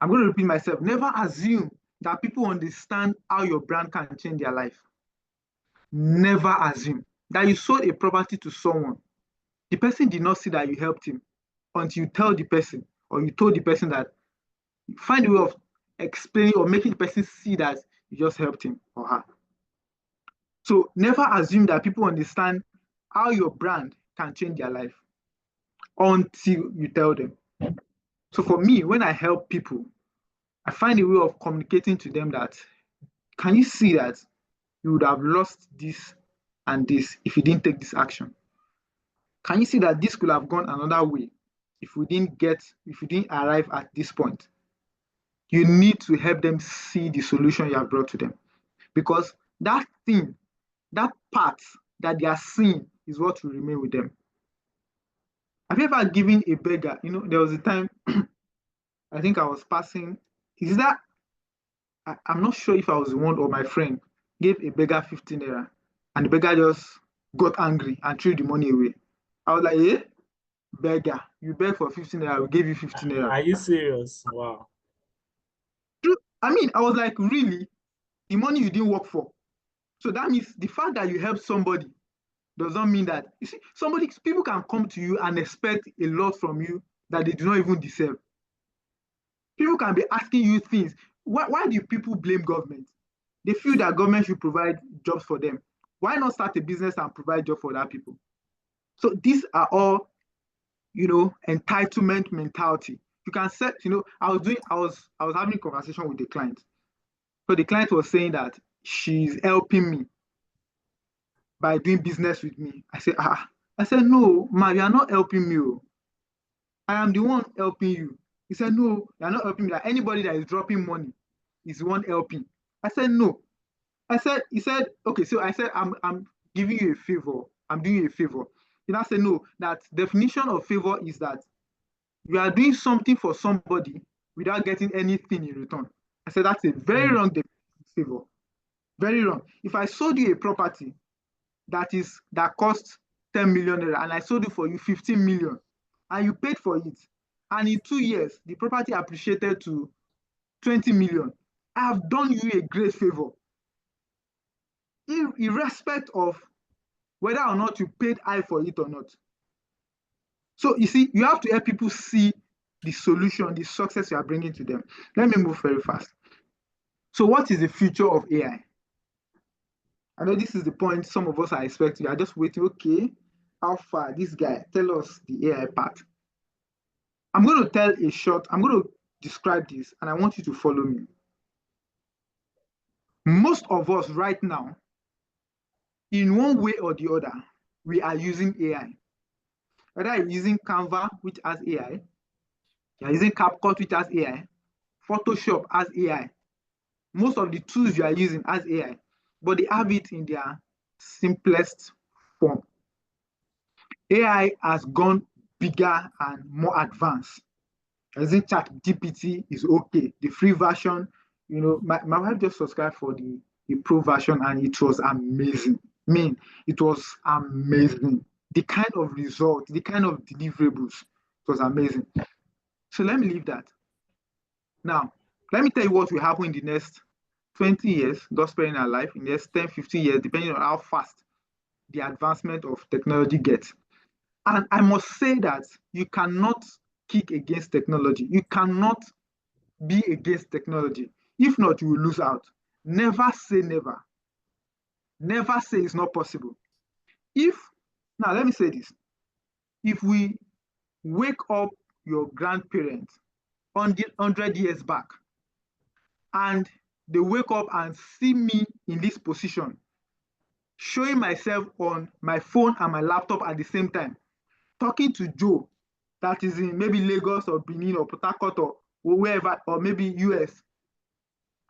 S2: I'm going to repeat myself, never assume that people understand how your brand can change their life. Never assume that you sold a property to someone. The person did not see that you helped him until you tell the person, or you told the person that, find a way of explaining or making the person see that you just helped him or her. So never assume that people understand how your brand can change their life until you tell them. So for me, when I help people, I find a way of communicating to them that, can you see that you would have lost this and this if you didn't take this action? Can you see that this could have gone another way if we didn't arrive at this point? You need to help them see the solution you have brought to them, because that thing, that part that they are seeing is what will remain with them. Have you ever given a beggar, there was a time I think I was passing, I'm not sure if I was the one or my friend gave a beggar 15 naira, and the beggar just got angry and threw the money away. I was like, eh? Beggar, you beg for 15 naira, I will give you 15 naira.
S1: Are you serious? Wow.
S2: I mean, I was like, really? The money you didn't work for. So that means the fact that you help somebody does not mean that, you see, people can come to you and expect a lot from you that they do not even deserve. People can be asking you things. Why do people blame government? They feel that government should provide jobs for them. Why not start a business and provide jobs for other people? So these are all, entitlement mentality. You can set, I was having a conversation with the client. So the client was saying that she's helping me by doing business with me. I said, no, ma, you are not helping me. I am the one helping you. He said, no, you're not helping me. That anybody that is dropping money is the one helping. I said, no. He said, okay, so I said, I'm giving you a favor. I'm doing you a favor. He said, no, that definition of favor is that you are doing something for somebody without getting anything in return. I said, that's a very wrong definition of favor. Very wrong. If I sold you a property that costs 10 million naira and I sold it for you 15 million and you paid for it, and in 2 years the property appreciated to 20 million, I have done you a great favor, irrespective of whether or not you paid high for it or not. So you see, you have to help people see the solution, the success you are bringing to them. Let me move very fast. So what is the future of AI? I know this is the point some of us are expecting. You are just waiting, okay, how far? This guy, tell us the AI part. I'm going to describe this, and I want you to follow me. Most of us right now, in one way or the other, we are using AI. Whether you're using Canva, which has AI, you're using CapCut, which has AI, Photoshop has AI. Most of the tools you are using has AI, but they have it in their simplest form. AI has gone bigger and more advanced. Using ChatGPT is okay. The free version, my wife just subscribed for the pro version and it was amazing. I mean, it was amazing. The kind of results, the kind of deliverables, it was amazing. So let me leave that. Now, let me tell you what will happen in the next 20 years, God sparing our life, in the next 10, 15 years, depending on how fast the advancement of technology gets. And I must say that you cannot kick against technology. You cannot be against technology. If not, you will lose out. Never say never. Never say it's not possible. Now let me say this. If we wake up your grandparents 100 years back and they wake up and see me in this position, showing myself on my phone and my laptop at the same time, talking to Joe that is in maybe Lagos or Benin or Port Harcourt or wherever, or maybe US,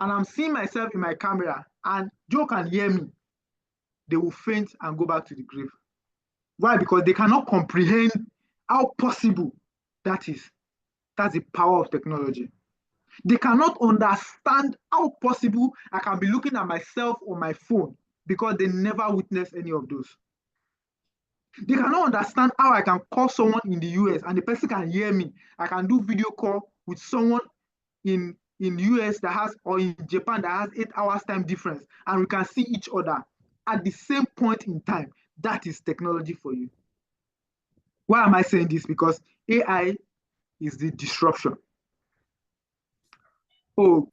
S2: and I'm seeing myself in my camera and Joe can hear me, they will faint and go back to the grave. Why? Because they cannot comprehend how possible that is. That's the power of technology. They cannot understand how possible I can be looking at myself on my phone because they never witnessed any of those. They cannot understand how I can call someone in the US and the person can hear me. I can do video call with someone in US that has, or in Japan that has 8 hours time difference, and we can see each other at the same point in time. That is technology for you. Why am I saying this? Because AI is the disruption. I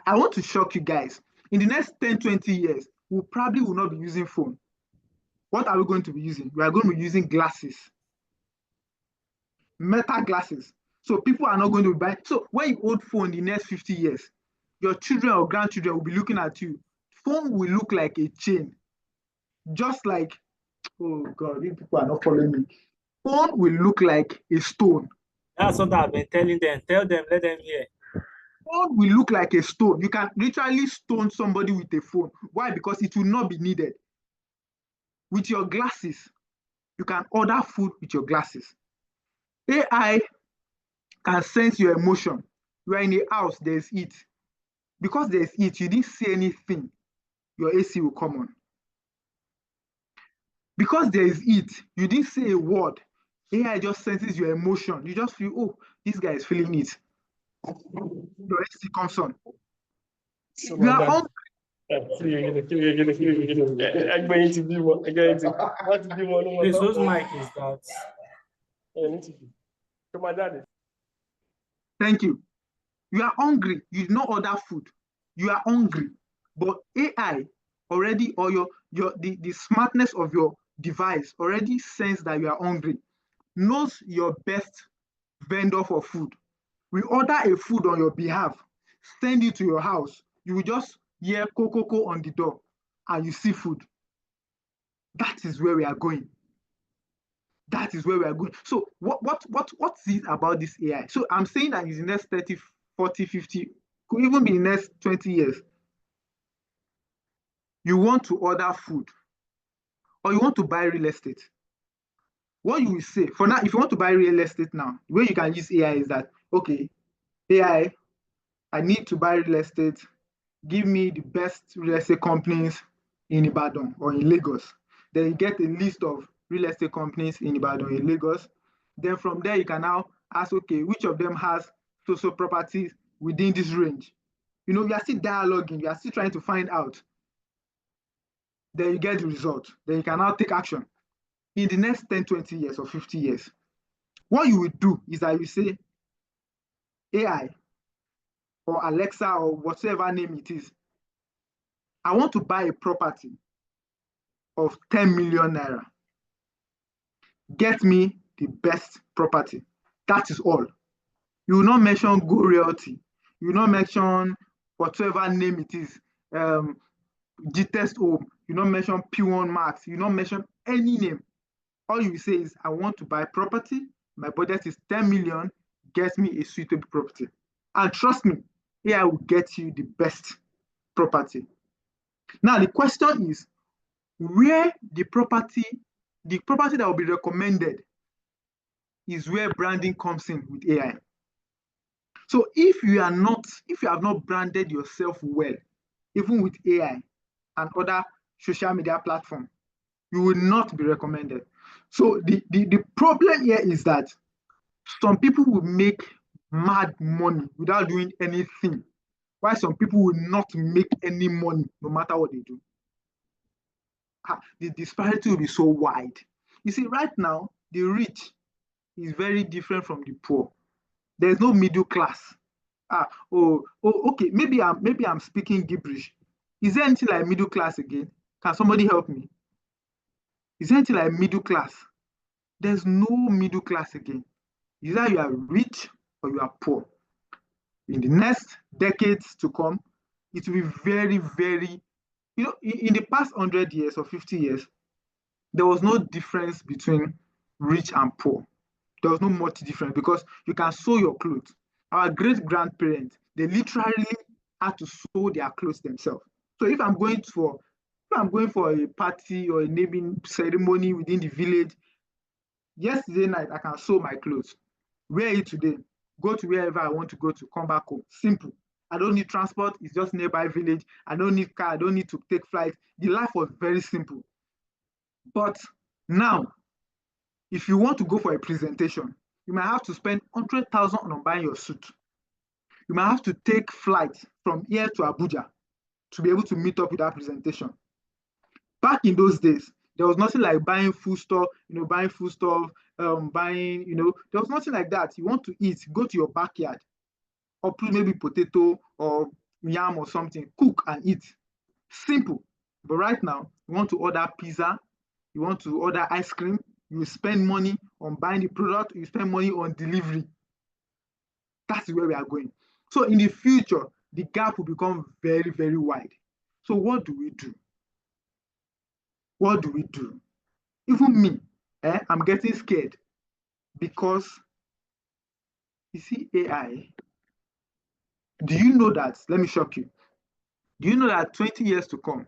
S2: want to shock you guys. In the next 10, 20 years, we probably will not be using phone. What are we going to be using? We are going to be using glasses, meta glasses. So people are not going to buy. So when you hold phone in the next 50 years, your children or grandchildren will be looking at you. Phone will look like a chain. Just like, oh God, these people are not following me. Phone will look like a stone.
S1: That's what I've been telling them. Tell them, let them hear.
S2: Phone will look like a stone. You can literally stone somebody with a phone. Why? Because it will not be needed. With your glasses, you can order food with your glasses. AI can sense your emotion. You are in a house, there's heat. Because there's heat, you didn't say anything, your AC will come on. Because there is heat, you didn't say a word, AI just senses your emotion. You just feel, oh, this guy is feeling it. Your AC comes on. You are hungry.
S1: Please, whose mic is that?
S2: Thank you. You are hungry. You did not order food. You are hungry. But AI already, or the smartness of your device already sense that you are hungry, knows your best vendor for food. We order a food on your behalf, send it to your house. You will just hear coco on the door and you see food. That is where we are going. That is where we are going. So what's it about this AI? So I'm saying that in the next 30, 40, 50, could even be the next 20 years, you want to order food or you want to buy real estate. What you will say, for now, if you want to buy real estate now, the way you can use AI is that, okay, AI, I need to buy real estate. Give me the best real estate companies in Ibadan or in Lagos. Then you get a list of real estate companies in Ibadan, in Lagos. Then from there, you can now ask, okay, which of them has social properties within this range? You know, you are still dialoguing, you are still trying to find out. Then you get the result. Then you can now take action. In the next 10, 20 years or 50 years, what you will do is that you say, AI or Alexa or whatever name it is, I want to buy a property of 10 million naira. Get me the best property. That is all. You will not mention Go Realty. You will not mention whatever name it is. G-Test Home, you not mention P1 Max, you not mention any name. All you say is, I want to buy property, my budget is 10 million, get me a suitable property. And trust me, AI will get you the best property. Now, the question is, where the property that will be recommended is where branding comes in with AI. So if you have not branded yourself well, even with AI and other social media platforms, you will not be recommended. So the problem here is that some people will make mad money without doing anything, while some people will not make any money no matter what they do. The disparity will be so wide. You see, right now, the rich is very different from the poor. There's no middle class. Okay, maybe I'm speaking gibberish. Is there anything like middle class again? Can somebody help me? Is there anything like middle class? There's no middle class again. Either you are rich or you are poor. In the next decades to come, it will be very, very, in the past 100 years or 50 years, there was no difference between rich and poor. There was no much difference because you can sew your clothes. Our great grandparents, they literally had to sew their clothes themselves. So if I'm going for a party or a naming ceremony within the village, yesterday night I can sew my clothes, wear it today, go to wherever I want to go to, come back home. Simple. I don't need transport. It's just nearby village. I don't need car. I don't need to take flight. The life was very simple. But now, if you want to go for a presentation, you might have to spend 100,000 on buying your suit. You might have to take flight from here to Abuja to be able to meet up with that presentation. Back in those days, there was nothing like buying food stuff, there was nothing like that. You want to eat, go to your backyard, or put maybe potato or yam or something, cook and eat. Simple. But right now, you want to order pizza, you want to order ice cream, you spend money on buying the product, you spend money on delivery. That's where we are going. So in the future, the gap will become very, very wide. So what do we do? What do we do? Even me, I'm getting scared because you see AI. Do you know that? Let me shock you. Do you know that 20 years to come?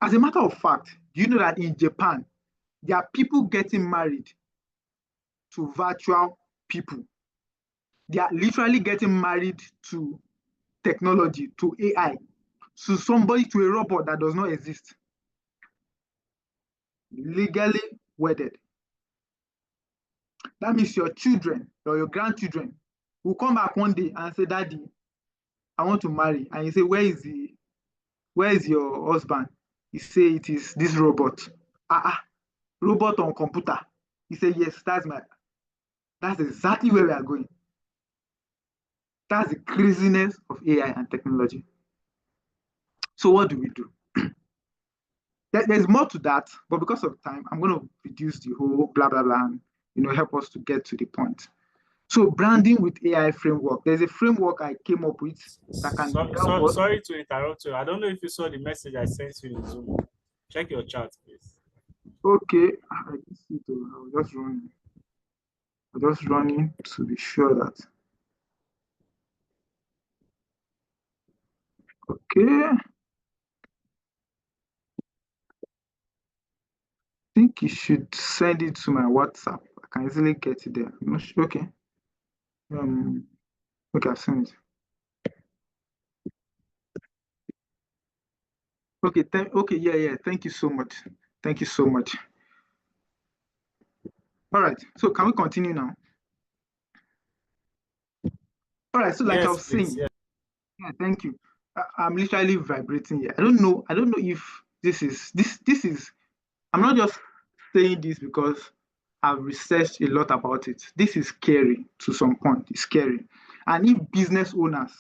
S2: As a matter of fact, do you know that in Japan, there are people getting married to virtual people? They are literally getting married to technology, to AI, to somebody, to a robot that does not exist. Legally wedded. That means your children or your grandchildren will come back one day and say, Daddy, I want to marry. And you say, where is your husband? You say, it is this robot. Robot on computer. He said, yes, that's exactly where we are going. That's the craziness of AI and technology. So what do we do? There's more to that, but because of time, I'm going to reduce the whole blah, blah, blah, and help us to get to the point. So branding with AI framework. There's a framework I came up with that can help us.
S1: Sorry to interrupt you. I don't know if you saw the message I sent you in Zoom. Check your chat, please.
S2: Okay, I can see it. I was just running to be sure that. Okay. I think you should send it to my WhatsApp. I can easily get it there. I'm not sure. Okay. Okay, I've sent it. Okay, yeah. Thank you so much. Thank you so much. All right. So can we continue now? All right. So like
S1: Yes,
S2: I was
S1: please,
S2: saying, yeah, thank you. I'm literally vibrating here. I don't know if this is. I'm not just saying this because I've researched a lot about it. This is scary to some point. It's scary. And if business owners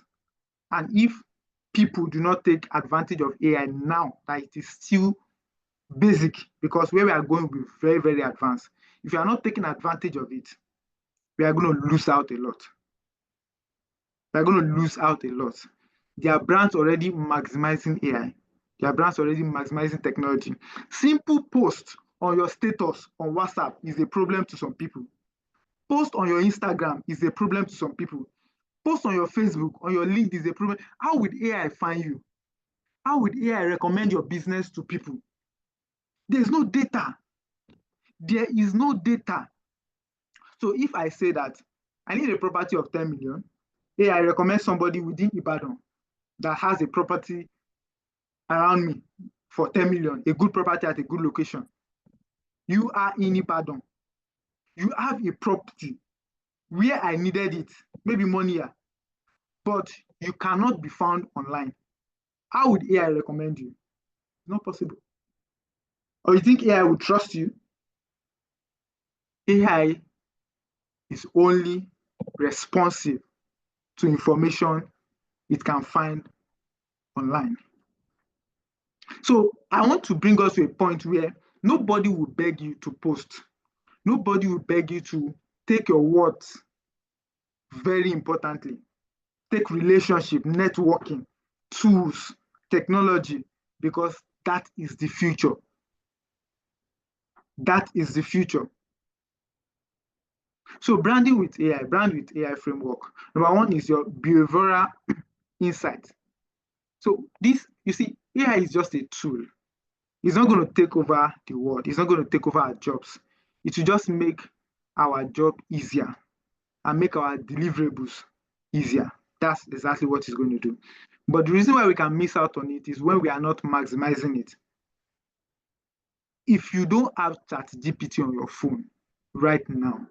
S2: and if people do not take advantage of AI now, that it is still basic, because where we are going will be very, very advanced. If you are not taking advantage of it, we are going to lose out a lot. We are going to lose out a lot. Their brands already maximizing AI. Their brands already maximizing technology. Simple post on your status on WhatsApp is a problem to some people. Post on your Instagram is a problem to some people. Post on your Facebook, on your LinkedIn is a problem. How would AI find you? How would AI recommend your business to people? There's no data. There is no data. So if I say that I need a property of 10 million, AI recommends somebody within Ibadan that has a property around me for 10 million, a good property at a good location. You are in Ibadan. You have a property where I needed it, maybe money here, but you cannot be found online. How would AI recommend you? It's not possible. Or you think AI would trust you? AI is only responsive to information it can find online. So I want to bring us to a point where nobody will beg you to post. Nobody will beg you to take your words very importantly. Take relationship, networking, tools, technology, because that is the future. That is the future. So branding with AI, brand with AI framework. Number one is your behavioral insight. So this, you see, AI is just a tool. It's not going to take over the world. It's not going to take over our jobs. It will just make our job easier and make our deliverables easier. That's exactly what it's going to do. But the reason why we can miss out on it is when we are not maximizing it. If you don't have ChatGPT on your phone right now,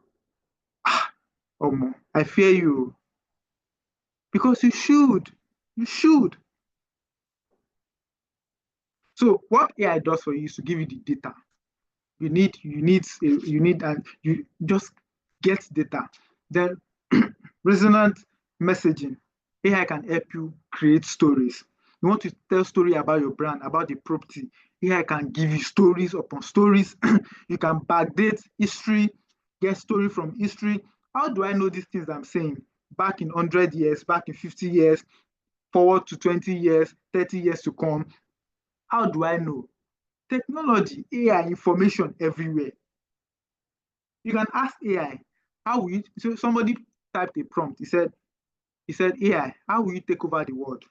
S2: I fear you. Because you should. You should. So what AI does for you is to give you the data. And you just get data. Then resonant messaging. AI can help you create stories. You want to tell story about your brand, about the property. AI can give you stories upon stories. You can backdate history, get story from history. How do I know these things I'm saying? Back in 100 years, back in 50 years, forward to 20 years, 30 years to come. How do I know? Technology, AI, information everywhere. You can ask AI, how will you, so somebody typed a prompt, he said, AI, how will you take over the world?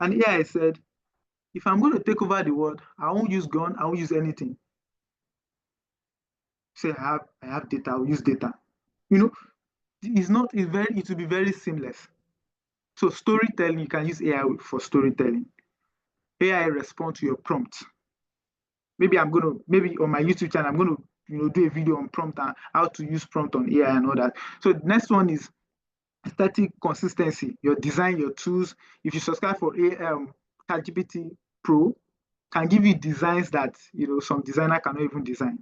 S2: And AI said, if I'm going to take over the world, I won't use gun, I won't use anything. Say I have data, I'll use data. You know, it will be very seamless. So storytelling, you can use AI for storytelling. AI respond to your prompt. Maybe on my YouTube channel, I'm gonna do a video on prompt and how to use prompt on AI and all that. So the next one is static consistency. Your design, your tools. If you subscribe for ChatGPT Pro, can give you designs that some designer cannot even design.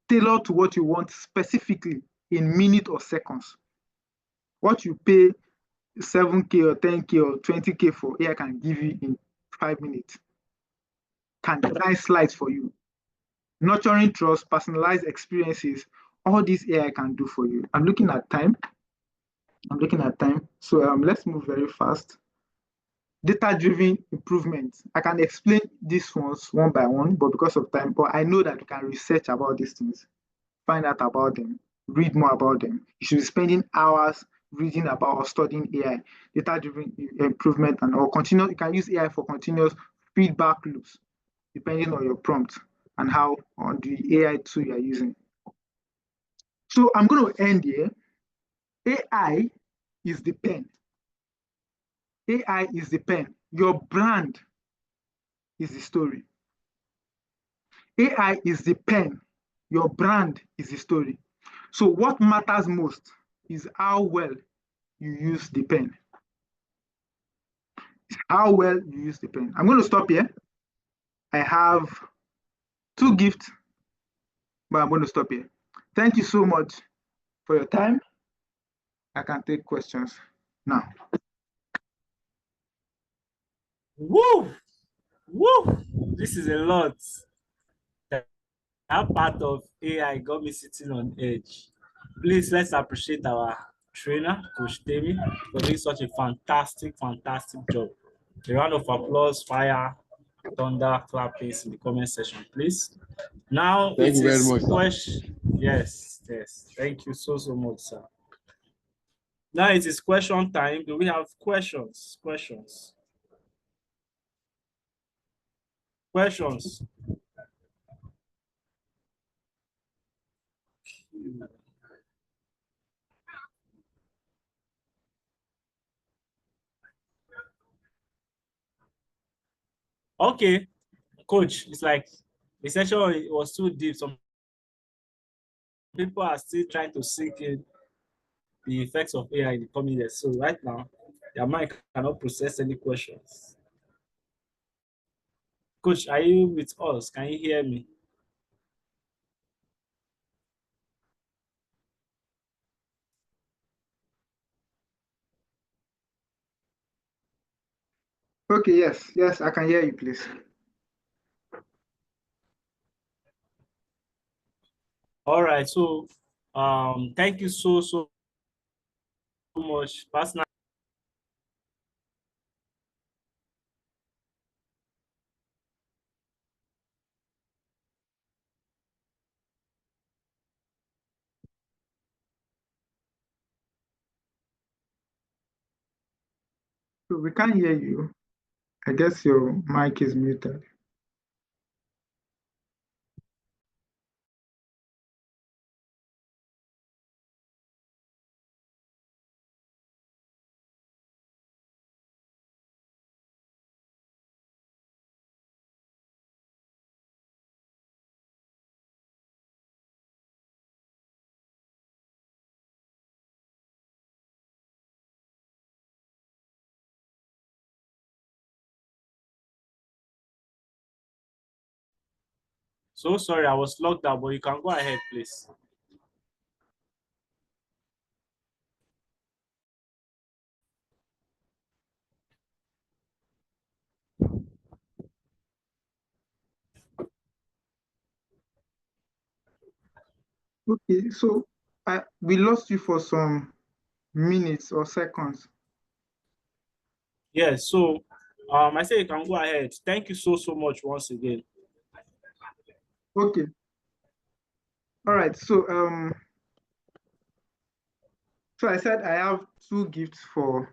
S2: Tailor to what you want specifically in minutes or seconds. What you pay 7K or 10K or 20K for, AI can give you in 5 minutes. Can design slides for you. Nurturing trust, personalized experiences, all these AI can do for you. I'm looking at time. So let's move very fast. Data-driven improvement. I can explain these ones one by one, but because of time, but I know that you can research about these things, find out about them, read more about them. You should be spending hours reading about or studying AI, data-driven improvement, and or continuous. You can use AI for continuous feedback loops, depending on your prompt and how on the AI tool you're using. So I'm going to end here. AI is the pen. AI is the pen. Your brand is the story. AI is the pen. Your brand is the story. So what matters most is how well you use the pen. How well you use the pen. I'm going to stop here. I have 2 gifts, but I'm going to stop here. Thank you so much for your time. I can take questions now.
S1: Woo! Woo! This is a lot. That part of AI got me sitting on edge. Please let's appreciate our trainer, Coach Temi, for doing such a fantastic job. A round of applause, fire, thunder, clappings in the comment section, please. Now
S5: Thank
S1: it
S5: you very
S1: is
S5: much, sir.
S1: question. Yes, yes. Thank you so much, sir. Now it is question time. Do we have questions? Questions. Questions. Okay, coach. It's like the session was too deep. Some people are still trying to sink in the effects of AI in the coming years. So right now, their mind cannot process any questions. Coach, are you with us? Can you hear me?
S2: Okay, yes, I can hear you, please.
S1: All right. So, thank you so much, personal.
S2: So we can't hear you. I guess your mic is muted.
S1: So sorry, I was locked out, but you can go ahead, please.
S2: Okay, so we lost you for some minutes or seconds.
S1: Yes. So, I say you can go ahead. Thank you so much once again.
S2: Okay. All right. So I said I have two gifts for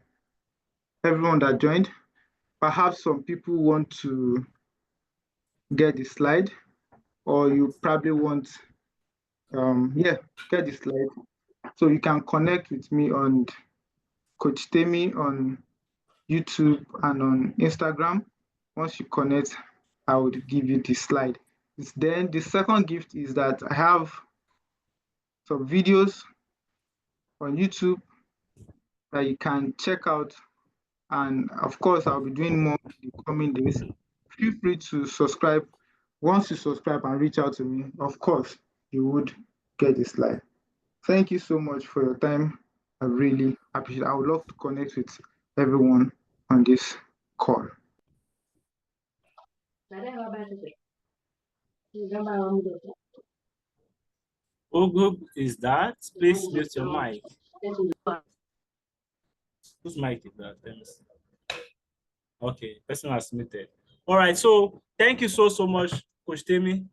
S2: everyone that joined. Perhaps some people want to get the slide, or you probably want get the slide. So you can connect with me on Coach Temi on YouTube and on Instagram. Once you connect, I would give you the slide. Then the second gift is that I have some videos on YouTube that you can check out. And of course, I'll be doing more in the coming days. Feel free to subscribe. Once you subscribe and reach out to me, of course, you would get the slide. Thank you so much for your time. I really appreciate it. I would love to connect with everyone on this call.
S1: Who is that? Please mute your mic. Whose mic is that? Let me see. Okay, person has muted. All right. So thank you so much, Coach Temi.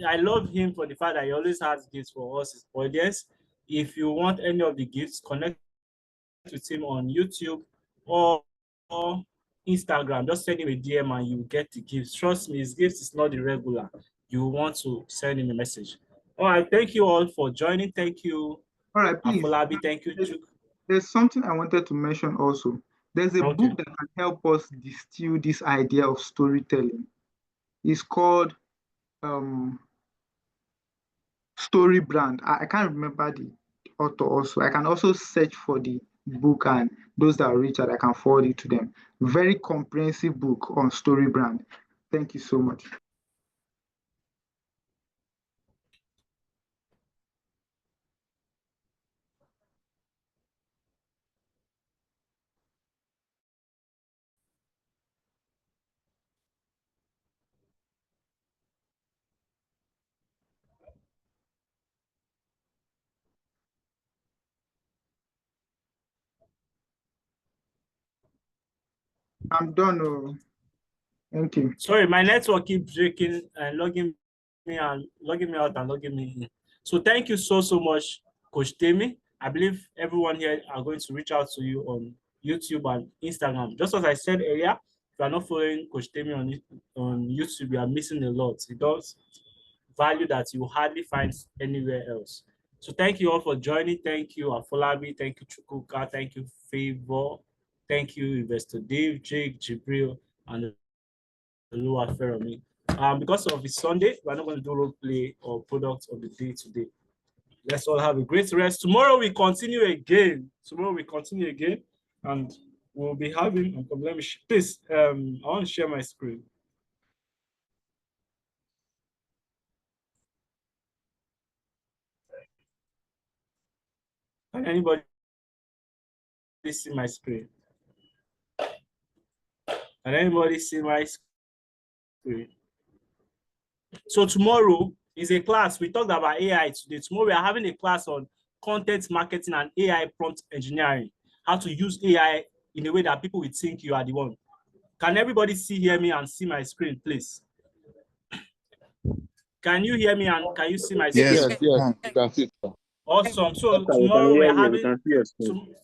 S1: I love him for the fact that he always has gifts for us, his audience. If you want any of the gifts, connect with him on YouTube or Instagram. Just send him a DM and you get the gifts. Trust me, his gifts is not the regular. You want to send him a message. All right. Thank you all for joining. Thank you,
S2: All right, please.
S1: Afolabi. Thank you, Chuk.
S2: There's something I wanted to mention also. There's a
S1: Okay.
S2: book that can help us distill this idea of storytelling. It's called Story Brand. I can't remember the author also. I can also search for the book, and those that reach out, I can forward it to them. Very comprehensive book on Story Brand. Thank you so much. I'm done. Oh. Thank you.
S1: Sorry, my network keeps breaking and logging me out and logging me in. So thank you so much, Coach Temi. I believe everyone here are going to reach out to you on YouTube and Instagram. Just as I said earlier, if you are not following Coach Temi on YouTube, you are missing a lot. He does value that you hardly find anywhere else. So thank you all for joining. Thank you, Afolabi. Thank you, Chukwuka. Thank you, Favor. Thank you, Investor Dave, Jake, Jibril, and Feromi. Because of it's Sunday, we're not going to do role play or product of the day today. Let's all have a great rest. Tomorrow we continue again. And we'll be having. Let me please. I want to share my screen. Can anybody see my screen? Can anybody see my screen? So tomorrow is a class. We talked about AI today. Tomorrow we are having a class on content marketing and AI prompt engineering. How to use AI in a way that people will think you are the one. Can everybody hear me and see my screen, please? Can you hear me and can you see my screen?
S5: Yes, you can see it.
S1: Awesome. So
S5: Okay,
S1: tomorrow we're having
S5: we can see your screen.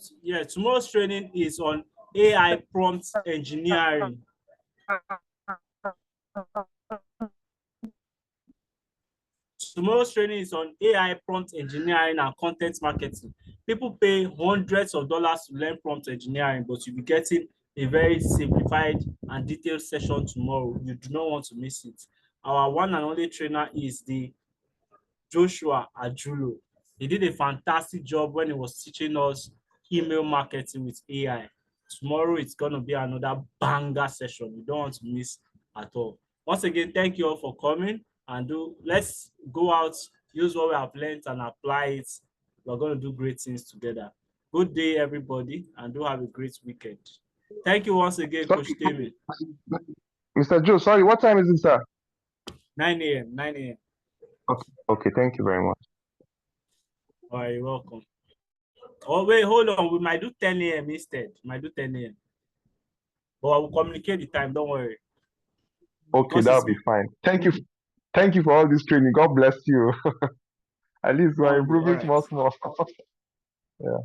S1: Tomorrow's training is on AI prompt engineering. Tomorrow's training is on AI prompt engineering and content marketing. People pay hundreds of dollars to learn prompt engineering, but you'll be getting a very simplified and detailed session tomorrow. You do not want to miss it. Our one and only trainer is the Joshua Ajulo. He did a fantastic job when he was teaching us email marketing with AI. Tomorrow it's going to be another banger session. You don't want to miss at all. Once again, thank you all for coming and let's go out, use what we have learned and apply it. We're going to do great things together. Good day, everybody, and do have a great weekend. Thank you once again, Coach Temi.
S4: Mr. Joe, sorry, what time is it, sir?
S1: 9 a.m. 9 a.m.
S4: Okay, thank you very much.
S1: All right, you're welcome. Oh, wait, hold on. We might do 10 a.m. instead. Might do 10 a.m. But I will communicate the time. Don't worry.
S4: Okay, that'll be fine. Thank you. Thank you for all this training. God bless you. At least we're improving small. Yeah.